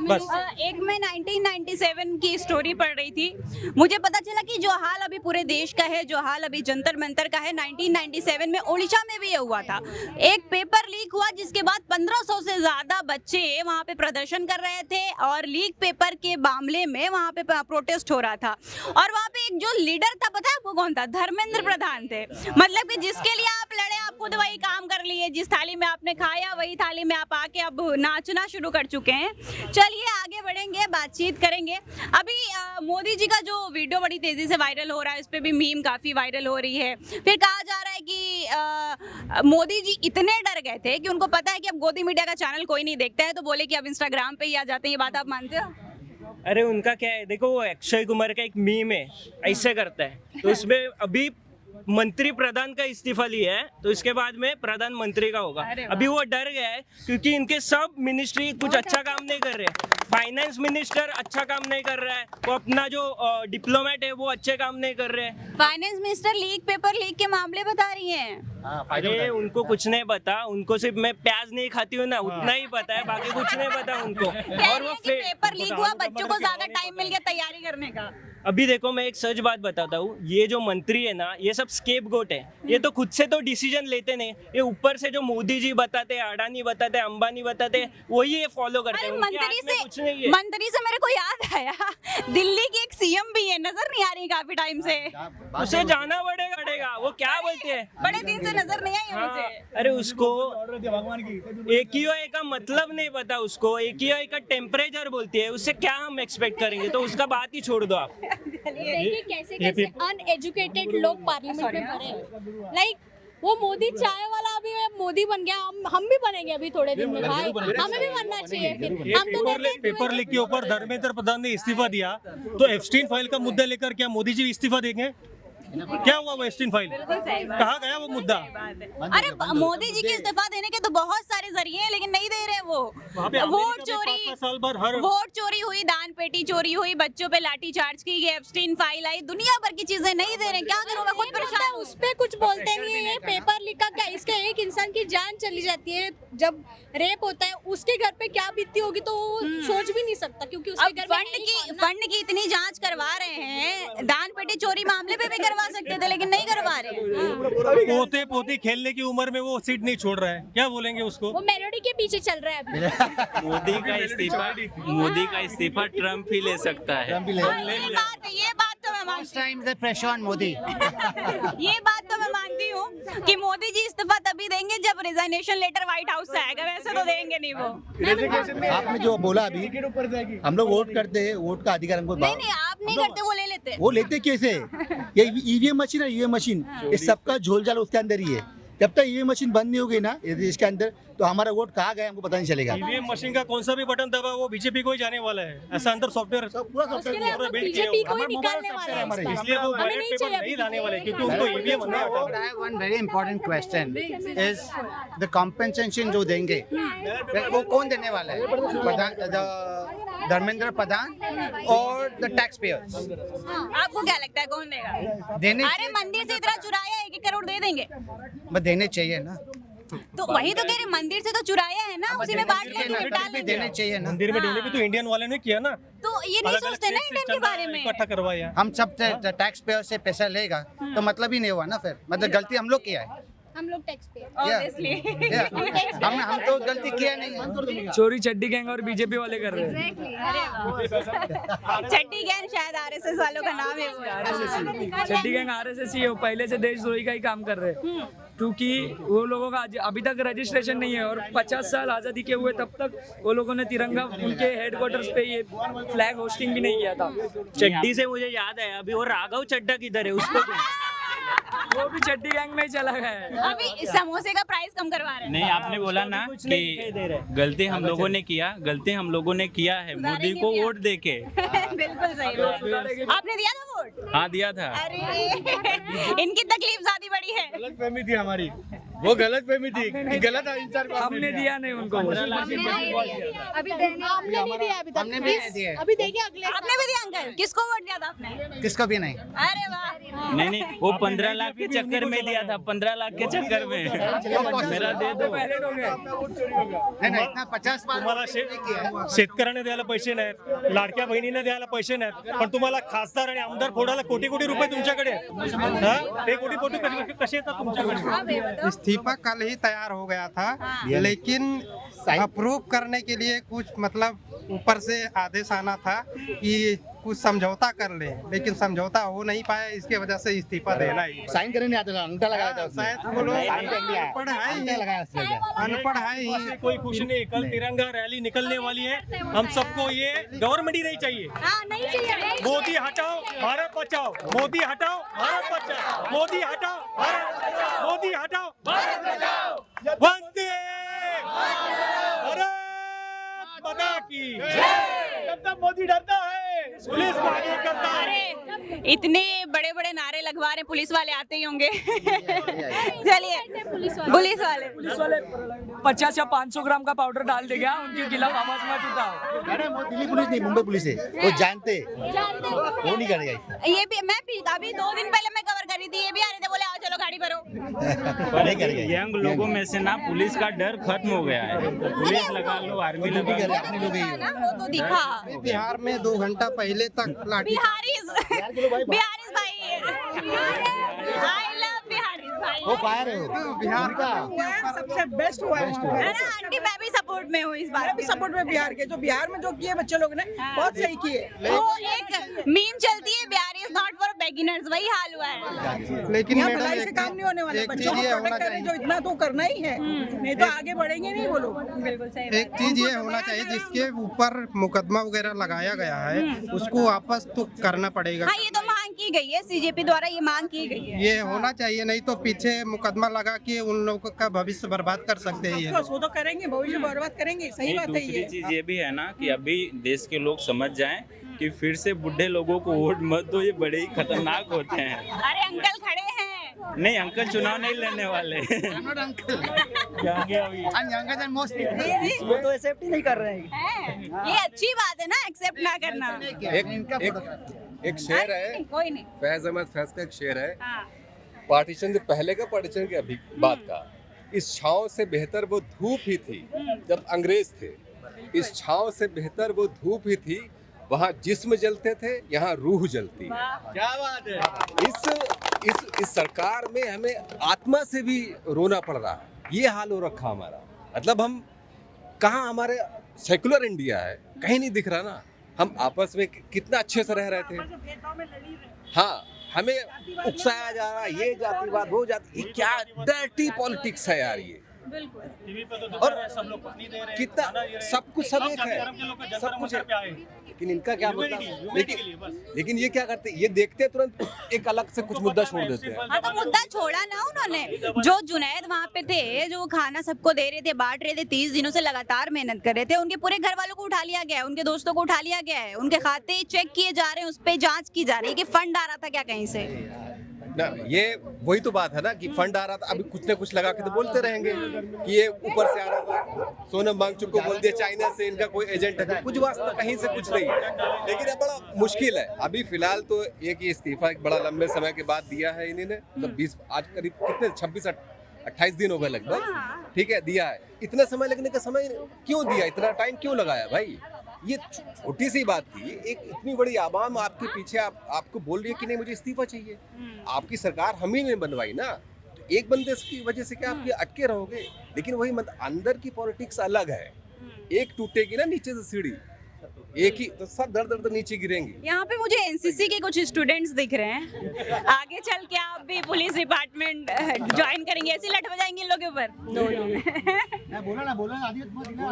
बस. एक मैं 1997 की स्टोरी पढ़ रही थी, मुझे पता चला कि जो हाल अभी पूरे देश का है, जो हाल अभी जंतर मंतर का है, 1997 में ओडिशा में भी ये हुआ था. एक पेपर लीक हुआ जिसके बाद 1500 से ज्यादा बच्चे वहाँ पे प्रदर्शन कर रहे थे और लीक पेपर के मामले में वहाँ पे प्रोटेस्ट हो रहा था. और वहाँ पे एक जो लीडर था, पता है वो कौन था? धर्मेंद्र प्रधान थे. मतलब कि जिसके लिए आप लड़े, आप खुद वही काम कर लिए, जिस थाली में आपने खाया वही थाली में आप आके अब नाचना शुरू कर चुके हैं. चलिए आगे बढ़ेंगे, बातचीत करेंगे. अभी मोदी जी का जो वीडियो बड़ी तेजी से वायरल हो रहा है, इस पे भी मीम काफी वायरल हो रही है. फिर कहा जा रहा है कि मोदी जी इतने डर गए थे कि उनको पता है कि अब गोदी मीडिया का चैनल कोई नहीं देखता है, तो बोले कि अब इंस्टाग्राम पे ही आ जाते हैं. ये बात आप मानते हो? अरे उनका क्या है, देखो वो अक्षय कुमार का एक मीम है, ऐसे करता है, तो उसमें अभी मंत्री प्रधान का इस्तीफा लिया है तो इसके बाद में प्रधानमंत्री का होगा। अभी वो डर गया है क्योंकि इनके सब मिनिस्ट्री कुछ अच्छा काम नहीं कर रहे। फाइनेंस मिनिस्टर अच्छा काम नहीं कर रहा है, वो अपना जो डिप्लोमेट है वो अच्छे काम नहीं कर रहे हैं। Finance minister leak, paper leak के मामले बता रही हैं। अरे उनको कुछ नहीं पता, उनको सिर्फ मैं प्याज नहीं खाती हूँ ना उतना ही पता है, बाकी कुछ नहीं पता उनको। और वो पेपर लीक हुआ, बच्चों को ज्यादा टाइम मिल गया तैयारी करने का। अभी देखो मैं एक सच बात बताता हूँ, ये जो मंत्री है ना ये सब स्केपगोट है। ये तो खुद से तो डिसीजन लेते नहीं, ये ऊपर से जो मोदी जी बताते, अडानी बताते, अंबानी बताते, वही ये फॉलो करते हैं। मंत्री से मेरे को याद आया, दिल्ली की एक सीएम भी है, नजर नहीं आ रही काफी टाइम से। उसे जाना पड़ेगा, वो क्या बोलते हैं, बड़े दिन से नजर नहीं आई मुझे। अरे उसको AQI का मतलब नहीं पता, उसको AQI का टेम्परेचर बोलती है, उससे क्या हम एक्सपेक्ट करेंगे, तो उसका बात ही छोड़ दो आप। देखिए कैसे कैसे अनएजुकेटेड लोग पार्लियामेंट में भरे हैं। लाइक वो मोदी चाय वाला अभी मोदी बन गया, हम भी बनेंगे अभी थोड़े दिन में भाई, हमें भी बनना चाहिए। फिर हम तो पेपर लीक के ऊपर धर्मेंद्र प्रधान ने इस्तीफा दिया, तो एप्स्टीन फाइल का मुद्दा लेकर क्या मोदी जी इस्तीफा देंगे? क्या हुआ वो एप्स्टीन फाइल, कहाँ गया वो मुद्दा? अरे मोदी जी के इस्तीफा देने के तो बहुत सारे जरिए हैं, लेकिन नहीं दे रहे वो। वोट चोरी हुई, दान पेटी चोरी हुई, बच्चों पे लाठी चार्ज की, एप्स्टीन फाइल आई, दुनिया भर की चीजें नहीं दे रहे। क्या करूं मैं, खुद परेशान हूं। उस पे कुछ बोलते नहीं है। पेपर लीक का क्या, इसका एक इंसान की जान चली जाती है जब रेप होता है, उसके घर पे क्या बीतती होगी तो वो सोच भी नहीं सकता, क्योंकि उसके घर फंड की इतनी जांच करवा रहे हैं, दान पेटी चोरी मामले पे भी करवा सकते थे लेकिन नहीं करवा रहे। पोते पोती खेलने की उम्र में वो सीट नहीं छोड़ रहा है, क्या बोलेंगे उसको? वो मेलोडी के पीछे चल रहा है अभी। मोदी का इस्तीफा ट्रम्प ही ले सकता है। ये बात तो मैं मानती हूँ कि मोदी जी इस्तीफा तभी देंगे जब रिजाइनेशन लेटर व्हाइट हाउस से आएगा, वैसे तो देंगे नहीं वो। आपने जो बोला अभी, हम लोग वोट करते हैं, वोट का अधिकार हमको नहीं आप नहीं करते, वो ले लेते। वो लेते कैसे? ये ईवीएम मशीन है, ईवीएम मशीन, ये सबका झोल झाल उसके अंदर ही है। जब तक ईवीएम मशीन बंद नहीं होगी ना देश के अंदर, तो हमारा वोट कहाँ गया हमको पता नहीं चलेगा। ईवीएम मशीन का कौन सा भी बटन दबा वो बीजेपी को ही जाने वाला है, ऐसा अंदर सॉफ्टवेयर पूरा सॉफ्टवेयर बिल्ड किया हुआ है, इसलिए वो बैलेट पेपर नहीं लाने वाले, क्योंकि उनको ईवीएम नहीं आता। One very important question is the compensation जो देंगे वो कौन देने वाला है? धर्मेंद्र प्रधान और द टैक्स पेयर्स। आपको क्या लगता है कौन देगा? देने, अरे मंदिर से इतना चुराया, 1-1 करोड़ दे देंगे। बस देने चाहिए ना, तो वही तो कह रहे, मंदिर से तो चुराया है ना, उसी में बांट लेंगे, देने चाहिए ना। मंदिर में डोनेट भी तो इंडियन वाले ने किया ना, तो ये नहीं सोचते ना इंडियन के बारे में। इकट्ठा करवाया, हम सब टैक्स पेयर से पैसा लेगा तो मतलब ही नहीं हुआ ना, फिर मतलब गलती हम लोग किया है। हम लोग टैक्स पे ऑब्वियसली हम तो गलती किया नहीं। चोरी चड्डी गैंग और बीजेपी वाले कर रहे हैं। चड्डी गैंग शायद आरएसएस वालों का नाम है वो। चड्डी गैंग आरएसएस ही है, वो पहले से देशद्रोही का ही काम कर रहे हैं, क्योंकि वो लोगों का अभी तक रजिस्ट्रेशन नहीं है और 50 साल आज़ादी के हुए तब तक वो लोगों ने तिरंगा उनके हेडक्वार्टर्स पे ये फ्लैग होस्टिंग भी नहीं किया था। चड्डी से मुझे याद है, अभी वो राघव चड्डा किधर है, उसको वो भी चड्डी गैंग में ही चला गया है। अभी समोसे का प्राइस कम करवा रहे हैं। नहीं, आपने बोला ना कि गलती हम लोगों ने किया है मोदी को वोट देके। बिल्कुल सही बात। आपने दिया था वोट? हाँ दिया था। अरे इनकी तकलीफ ज्यादा बड़ी है। गलतफहमी थी हमारी, वो गलतफहमी थी, गलत आंसर को हमने दिया नहीं उनको। अभी नहीं दिया अभी तक। हमने भी नहीं दिया। अभी देखिए अगले आपने भी दिया अंकल? किसको वोट दिया था आपने? किसको भी नहीं। अरे वाह। नहीं वो 15 लाख के चक्कर में दिया था, 15 लाख के चक्कर में। मेरा दे दो। नाही इतना 50 बार तुम्हाला शेतकऱ्याने द्यायला पैसे नाहीत, लाडक्या बहिणीने द्यायला पैसे नाहीत, पण तुम्हाला खासदार आणि आमदार फोडायला कोटी कोटी रुपये तुमच्याकडे आहेत। ते कोटी कोटी कसे येतात तुमच्याकडे? इस्तीफा कल ही तैयार हो गया था, लेकिन अप्रूव करने के लिए कुछ मतलब ऊपर से आदेश आना था कि कुछ समझौता कर ले, लेकिन समझौता हो नहीं पाया, इसके वजह से इस्तीफा देना ही। साइन करने नहीं आता था, अंगूठा लगाया था उसने। शायद वो लोग अनपढ़ है ही। कोई कुछ नहीं, कल तिरंगा रैली निकलने वाली है, हम सबको ये गवर्नमेंट ही नहीं चाहिए। नहीं चाहिए। मोदी हटाओ भारत बचाओ, मोदी हटाओ भारत बचाओ, मोदी हटाओ भारत, मोदी हटाओ भारत बचाओ। वंदे भारत माता की जय। जब तक मोदी डरता है अरे इतने बड़े बड़े नारे लगवा रहे, पुलिस वाले आते ही होंगे। चलिए पुलिस वाले 50 या 500 ग्राम का पाउडर डाल देगा, उनके खिलाफ आवाज मत उठाओ। अरे वो दिल्ली पुलिस नहीं, मुंबई पुलिस है, वो जानते वो नहीं करेगा। ये भी मैं अभी 2 दिन पहले मैं कवर करी थी, ये भी आ रहे थे, बोले आओ चलो गाड़ी भरो। नहीं करेगा। यंग लोगों में से ना पुलिस का डर खत्म हो गया है। पुलिस लगा लो, आर्मी लगा लो, अपने लोग ही ना, वो तो दिखा। बिहार में 2 घंटा पहले तक लाठी बिहारीज भाई, आई लव बिहारीज भाई। वो फायर है वो बिहार का सबसे बेस्ट हुआ है वहाँ पे। है ना आंटी, मैं भी सपोर्ट में हूँ इस बार। मैं भी सपोर्ट में बिहार के, जो बिहार में जो किए बच्चे लोग ने बहुत सही किए। वो एक मीम चलती है, Bihar is not for beginners, वही हाल हुआ है। लेकिन यहाँ मैडम भलाई से काम नहीं होने वाला, एक बच्चों को चीज ये प्रोटेक्ट होना करने चाहिए, जो इतना तो करना ही है, नहीं तो आगे बढ़ेंगे नहीं वो लोग। बिल्कुल सही एक चीज ये होना चाहिए, जिसके ऊपर मुकदमा वगैरह लगाया गया है उसको वापस तो करना पड़ेगा। हाँ, ये तो मांग की गई है, सीजेपी द्वारा ये मांग की गई है। ये होना चाहिए, नहीं तो पीछे मुकदमा लगा के उन लोगों का भविष्य बर्बाद कर सकते हैं ये Of course, वो तो करेंगे, भविष्य बर्बाद करेंगे, सही बात है दूसरी ये। चीज ये भी है ना कि अभी देश के लोग समझ जाएं कि फिर से बूढ़े लोगों को वोट मत दो, ये बड़े ही खतरनाक होते हैं। अरे अंकल खड़े हैं। नहीं, अंकल चुनाव नहीं लड़ने वाले। वो तो एक्सेप्ट ही नहीं कर रहे हैं। ये अच्छी बात है ना, एक्सेप्ट ना करना। एक शेर है, नहीं, कोई नहीं। फैज अहमद फैज का एक शेर है, हाँ। पार्टीशन से पहले का, पार्टीशन के अभी बाद का। इस छांव से बेहतर वो धूप ही थी जब अंग्रेज थे। इस छांव से बेहतर वो धूप ही थी, वहाँ जिस्म जलते थे, यहाँ रूह जलती। क्या बात है। इस सरकार में हमें आत्मा से भी रोना पड़ रहा है। ये हाल हो रखा हमारा, मतलब हम कहाँ, हमारे सेकुलर इंडिया है, कहीं नहीं दिख रहा ना। हम आपस में कितना अच्छे से रह रहे थे। हाँ, हमें उकसाया जा रहा है, ये जातिवाद, वो जाति, ये क्या डर्टी पॉलिटिक्स है यार ये। और कितना सब कुछ सब एक है, सब कुछ है, लेकिन इनका क्या मतलब। लेकिन ये क्या करते हैं, ये देखते हैं तुरंत एक अलग से कुछ मुद्दा छोड़ देते हैं। हाँ, तो मुद्दा छोड़ा ना उन्होंने। जो जुनैद वहाँ पे थे, जो खाना सबको दे रहे थे, बांट रहे थे, 30 दिनों से लगातार मेहनत कर रहे थे, उनके पूरे घर वालों को उठा लिया गया है, उनके दोस्तों को उठा लिया गया है, उनके खाते चेक किए जा रहे हैं, उस पर जांच की जा रही है कि फंड आ रहा था क्या कहीं से। ना, ये वही तो बात है ना कि फंड आ रहा था। अभी कुछ ना कुछ लगा के तो बोलते रहेंगे कि ये ऊपर से आ रहा था। सोनम वांगचुक को बोल दिया चाइना से इनका कोई एजेंट है, कुछ वास्ता कहीं से कुछ नहीं है। लेकिन अब बड़ा मुश्किल है। अभी फिलहाल तो एक ही इस्तीफा एक बड़ा लंबे समय के बाद दिया है इन्होंने, मतलब 20 आज करीब कितने 26-28 दिन हो गए लगभग, ठीक है, दिया है। इतना समय लगने का समय क्यों दिया, इतना टाइम क्यों लगाया भाई। ये छोटी सी बात थी, एक इतनी बड़ी आवाम आपके पीछे आपको बोल रही है कि नहीं मुझे इस्तीफा चाहिए। आपकी सरकार हम ही ने बनवाई ना, तो एक बंदे की वजह से क्या आप अटके रहोगे। लेकिन वही अंदर की पॉलिटिक्स अलग है। एक टूटेगी ना नीचे से सीढ़ी, एक ही तो सब दर दर नीचे गिरेंगे। यहाँ पे मुझे एनसीसी के कुछ स्टूडेंट्स दिख रहे हैं। आगे चल के आप भी पुलिस डिपार्टमेंट ज्वाइन करेंगे, ऐसे लट बजाएंगे इन लोगों के ऊपर।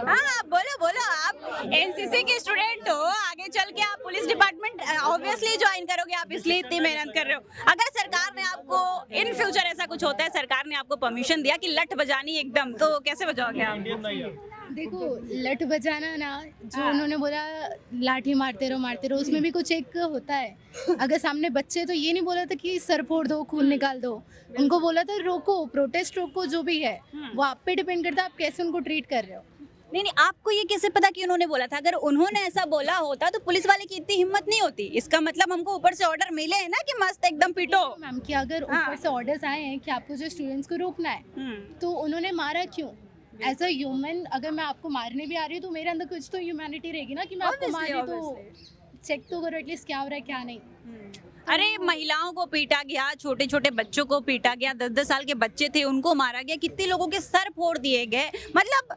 हाँ, बोलो आप एनसीसी के स्टूडेंट हो, आगे चल के आप पुलिस डिपार्टमेंट ऑब्वियसली ज्वाइन करोगे, आप इसलिए इतनी मेहनत कर रहे हो। अगर सरकार ने आपको इन फ्यूचर ऐसा कुछ होता है, सरकार ने आपको परमिशन दिया कि लट बजानी एकदम, तो कैसे बजाओगे आप? देखो, लठ बजाना ना, जो उन्होंने बोला लाठी मारते रहो, उसमें भी कुछ एक होता है। अगर सामने बच्चे, तो ये नहीं बोला था कि सर फोड़ दो, खून निकाल दो, उनको बोला था रोको, प्रोटेस्ट रोको, जो भी है वो आप पे डिपेंड करता है आप कैसे उनको ट्रीट कर रहे हो। नहीं, आपको ये कैसे पता कि उन्होंने बोला था? अगर उन्होंने ऐसा बोला होता तो पुलिस वाले की इतनी हिम्मत नहीं होती। इसका मतलब हमको ऊपर से ऑर्डर मिले हैं ना कि मस्त एकदम पीटो। मैम, कि अगर ऊपर से ऑर्डर्स आए हैं कि आपको जो स्टूडेंट्स को रोकना है, तो उन्होंने मारा क्यों? एज अ ह्यूमन, अगर मैं आपको मारने भी आ रही हूँ तो मेरे अंदर कुछ तो ह्यूमैनिटी रहेगी ना कि मैं आपको मार रही हूँ, तो चेक तो करो एटलीस्ट क्या हो रहा है क्या नहीं। अरे महिलाओं को पीटा गया, छोटे छोटे बच्चों को पीटा गया, 10-10 साल के बच्चे थे उनको मारा गया, कितने लोगों के सर फोड़ दिए गए। मतलब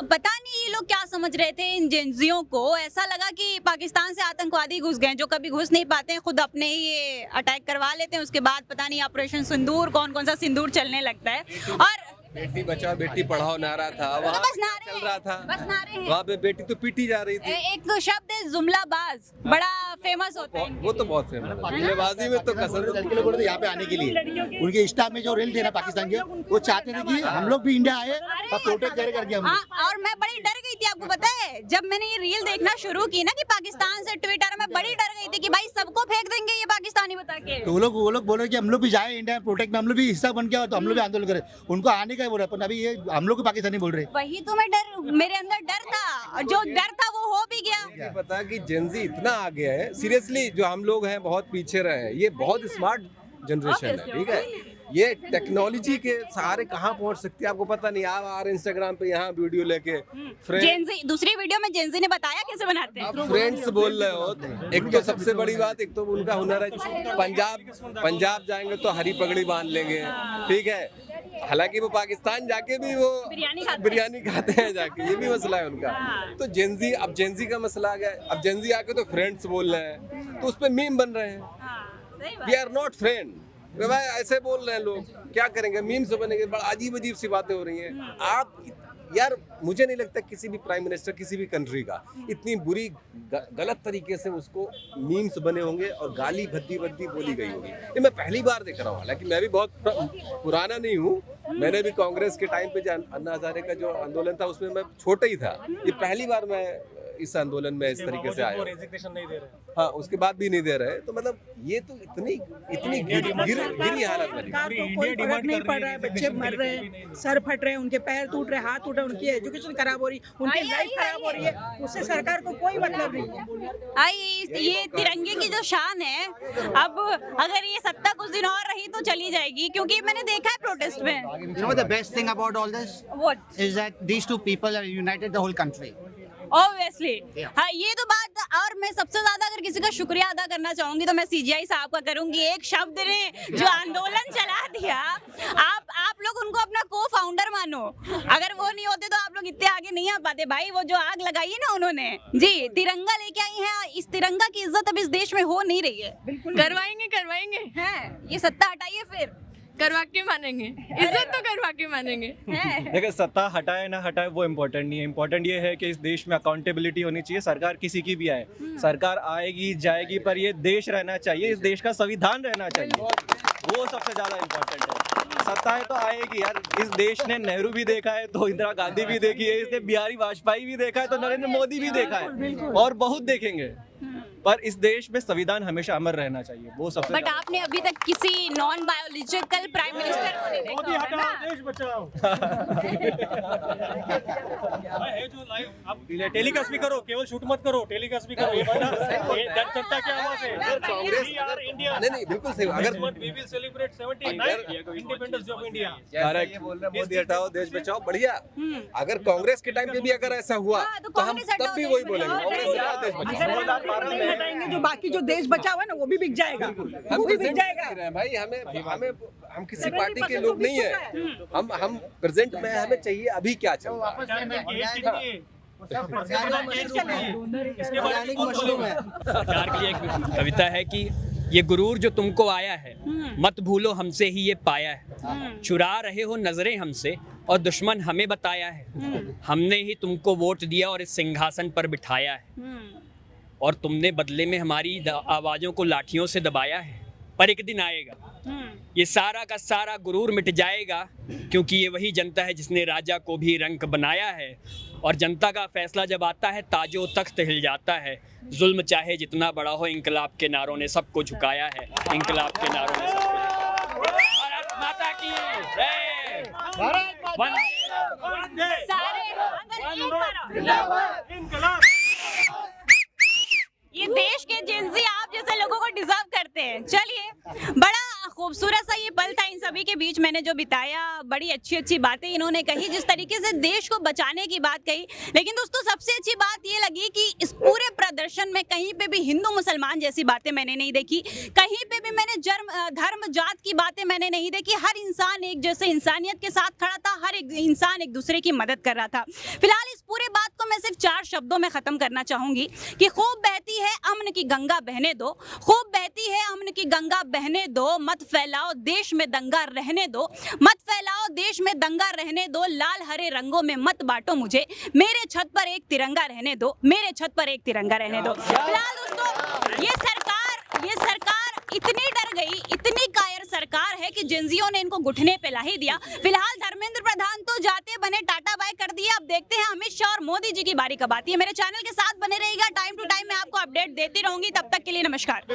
पता नहीं ये लोग क्या समझ रहे थे इन जेंजियों को। ऐसा लगा कि पाकिस्तान से आतंकवादी घुस गए, जो कभी घुस नहीं पाते हैं, खुद अपने ही ये अटैक करवा लेते हैं, उसके बाद पता नहीं ऑपरेशन सिंदूर, कौन कौन सा सिंदूर चलने लगता है। और बेटी बचाओ बेटी पढ़ाओ नारा था, वहाँ बस नारे चल रहा था, बस नारे हैं। वहाँ पे बेटी तो पीटी जा रही थी। एक शब्द है जुमलाबाज, बड़ा फेमस होता है। वो तो बहुत फेमस है, जुमलेबाजी में तो कसर। लड़के लोग बोले थे यहाँ पे आने के लिए, उनके इंस्टा में जो रील थे ना पाकिस्तान के, वो चाहते थे कि हम लोग भी इंडिया आए और प्रोटेक्ट करके हम। हाँ, और मैं बड़ी डर गई थी, आपको पता है, जब मैंने ये रील देखना शुरू की ना कि पाकिस्तान से ट्विटर में, बड़ी डर गई थी कि भाई सबको फेंक देंगे ये पाकिस्तानी बता के। तो वो लोग बोल रहे कि हम लोग भी जाए इंडिया प्रोटेक्ट में, हम लोग भी हिस्सा बन गया तो हम लोग भी आंदोलन करें। उनको आने का ही बोल रहे, पर अभी ये हम लोग भी पाकिस्तानी बोल रहे। वही तो मैं मेरे अंदर डर था, और जो डर था वो हो भी गया। नहीं पता कि जेनजी इतना आ गया है, सीरियसली जो हम लोग हैं बहुत पीछे रहे हैं। ये बहुत स्मार्ट जनरेशन है, ठीक है। ये टेक्नोलॉजी के सहारे कहाँ पहुँच सकती है आपको पता नहीं। आप आ रहे इंस्टाग्राम पे यहाँ वीडियो लेके जेनजी, दूसरी वीडियो में जेनजी ने बताया कैसे बनाते हैं। आप फ्रेंड्स बोल रहे हो। एक तो सबसे बड़ी बात, एक तो उनका हुनर है। पंजाब जाएंगे तो हरी पगड़ी बांध लेंगे, ठीक है। हालांकि वो पाकिस्तान जाके भी वो बिरयानी खाते हैं जाके, ये भी मसला है उनका। तो जेनजी, अब जेनजी का मसला आ गया। अब जेनजी आके तो फ्रेंड्स बोल रहे हैं, तो उस पर मीम बन रहे हैं। वी आर नॉट फ्रेंड, भाई ऐसे बोल रहे हैं लोग, क्या करेंगे, मीम से बनेंगे। बड़ा अजीब अजीब सी बातें हो रही हैं। आप यार, मुझे नहीं लगता किसी भी प्राइम मिनिस्टर किसी भी कंट्री का इतनी बुरी गलत तरीके से उसको मीम्स बने होंगे और गाली भद्दी बोली गई होगी। ये मैं पहली बार देख रहा हूँ। हालांकि मैं भी बहुत पुराना नहीं हूँ, मैंने भी कांग्रेस के टाइम पे जो अन्ना हजारे का जो आंदोलन था उसमें मैं छोटा ही था। ये पहली बार मैं इस आंदोलन में इस तरीके से आया। रेजिग्नेशन नहीं दे रहे। हाँ, उसके बाद भी नहीं दे रहे। तो मतलब ये तो इतनी गिरी हालत बनी। सरकार को कोई फर्क नहीं पड़ रहा है, बच्चे मर रहे हैं, सर फट रहे हैं, उनके पैर टूट रहे हैं, हाथ टूट रहे हैं, उनकी एजुकेशन खराब हो रही है, उनकी लाइफ खराब हो रही है। उससे सरकार को कोई मतलब नहीं है। ये तिरंगे की जो शान है, अब अगर ये सत्ता कुछ दिन और रही तो चली जाएगी, क्योंकि मैंने देखा है प्रोटेस्ट में। You know the best thing about all this? What? Is that these two people are united the whole country. Obviously, हाँ, ये तो बात। और मैं सबसे ज्यादा अगर किसी का शुक्रिया अदा करना चाहूंगी तो मैं सीजीआई साहब का करूंगी। एक शब्द ने जो आंदोलन चला दिया, आप लोग उनको अपना को फाउंडर मानो। अगर वो नहीं होते तो आप लोग इतने आगे नहीं आ पाते। भाई वो जो आग लगाई है ना उन्होंने, जी, तिरंगा लेके आई है। इस तिरंगा की इज्जत अब इस देश में हो नहीं रही है। करवाएंगे हैं, ये सत्ता हटाइए, फिर करवा के मानेंगे, इज्जत तो करवा के मानेंगे। देखिए, सत्ता हटाए ना हटाए वो इम्पोर्टेंट नहीं है। इम्पोर्टेंट ये है कि इस देश में अकाउंटेबिलिटी होनी चाहिए। सरकार किसी की भी आए, सरकार आएगी जाएगी, पर ये देश रहना चाहिए, इस देश का संविधान रहना चाहिए, वो सबसे ज़्यादा इम्पोर्टेंट है। सत्ताएं तो आएगी यार, इस देश ने नेहरू भी देखा है तो इंदिरा गांधी भी देखी है, इसने बिहारी वाजपेयी भी देखा है तो नरेंद्र मोदी भी देखा है, और बहुत देखेंगे। पर इस देश में संविधान हमेशा अमर रहना चाहिए, वो सबसे। बट आपने अभी तक किसी नॉन बायोलॉजिकल प्राइम मिनिस्टर को नहीं देखा होगा ना? देश बचाओ। टेलीकास्ट भी करो, केवल शूट मत करो, टेलीकास्ट भी करो। ये जनता की आवाज है। कांग्रेस नहीं, बिल्कुल सही। अगर we will celebrate 79th independence of India. ये बोल रहे मोदी हटाओ देश बचाओ, बढ़िया। अगर कांग्रेस के टाइम पे भी अगर ऐसा हुआ तो हम तब भी वही बोलेंगे, कांग्रेस हटाओ देश बचाओ। हटाएंगे जो बाकी जो देश बचा हुआ है ना, वो भी बिक जाएगा, वो भी बिक जाएगा। भाई हम किसी पार्टी के लोग नहीं है। हम प्रेजेंट में, हमें चाहिए अभी क्या चल रहा है। सरकार की एक कविता है कि ये गुरूर जो तुमको आया है, मत भूलो हमसे ही ये पाया है। चुरा रहे हो नजरें हमसे और दुश्मन हमें बताया है। हमने ही तुमको वोट दिया और इस सिंहासन पर बिठाया है, और तुमने बदले में हमारी आवाज़ों को लाठियों से दबाया है। पर एक दिन आएगा, ये सारा का सारा गुरूर मिट जाएगा, क्योंकि ये वही जनता है जिसने राजा को भी रंक बनाया है। और जनता का फैसला जब आता है, ताजो तख्त हिल जाता है। जुल्म चाहे जितना बड़ा हो, इंकलाब के नारों ने सबको झुकाया है। इंकलाब के नारों ने सबको। भारत माता की जय। ये देश के जेंजी आप जैसे लोगों को डिजर्व करते हैं। चलिए, बड़ा खूबसूरत सा ये पल था इन सभी के बीच मैंने जो बिताया। बड़ी अच्छी अच्छी बातें इन्होंने कही, जिस तरीके से देश को बचाने की बात कही। लेकिन दोस्तों, सबसे अच्छी बात ये लगी कि इस पूरे प्रदर्शन सेशन में कहीं पे भी हिंदू मुसलमान जैसी बातें मैंने नहीं देखी, कहीं पे भी मैंने धर्म जात की बातें मैंने नहीं देखी। हर इंसान एक जैसे इंसानियत के साथ खड़ा था, हर एक इंसान एक दूसरे की मदद कर रहा था। फिलहाल इस पूरे बात को मैं सिर्फ 4 शब्दों में खत्म करना चाहूंगी कि खूब बहती है अमन की गंगा बहने दो, खूब बहती है अमन की गंगा बहने दो, मत फैलाओ देश में दंगा रहने दो, मत फैलाओ देश में दंगा रहने दो, लाल हरे रंगों में मत बांटो मुझे, मेरे छत पर एक तिरंगा रहने दो, मेरे छत पर एक तिरंगा रहने दो। फिलहाल दोस्तों ये सरकार इतनी डर गई, इतनी कायर सरकार है कि जिंजियों ने इनको घुटने पे ला ही दिया। फिलहाल धर्मेंद्र प्रधान तो जाते बने टाटा बाय कर दिया, अब देखते हैं अमित शाह और मोदी जी की बारी कब आती है। मेरे चैनल के साथ बने रहिएगा, टाइम टू टाइम मैं आपको अपडेट देती रहूंगी। तब तक के लिए नमस्कार।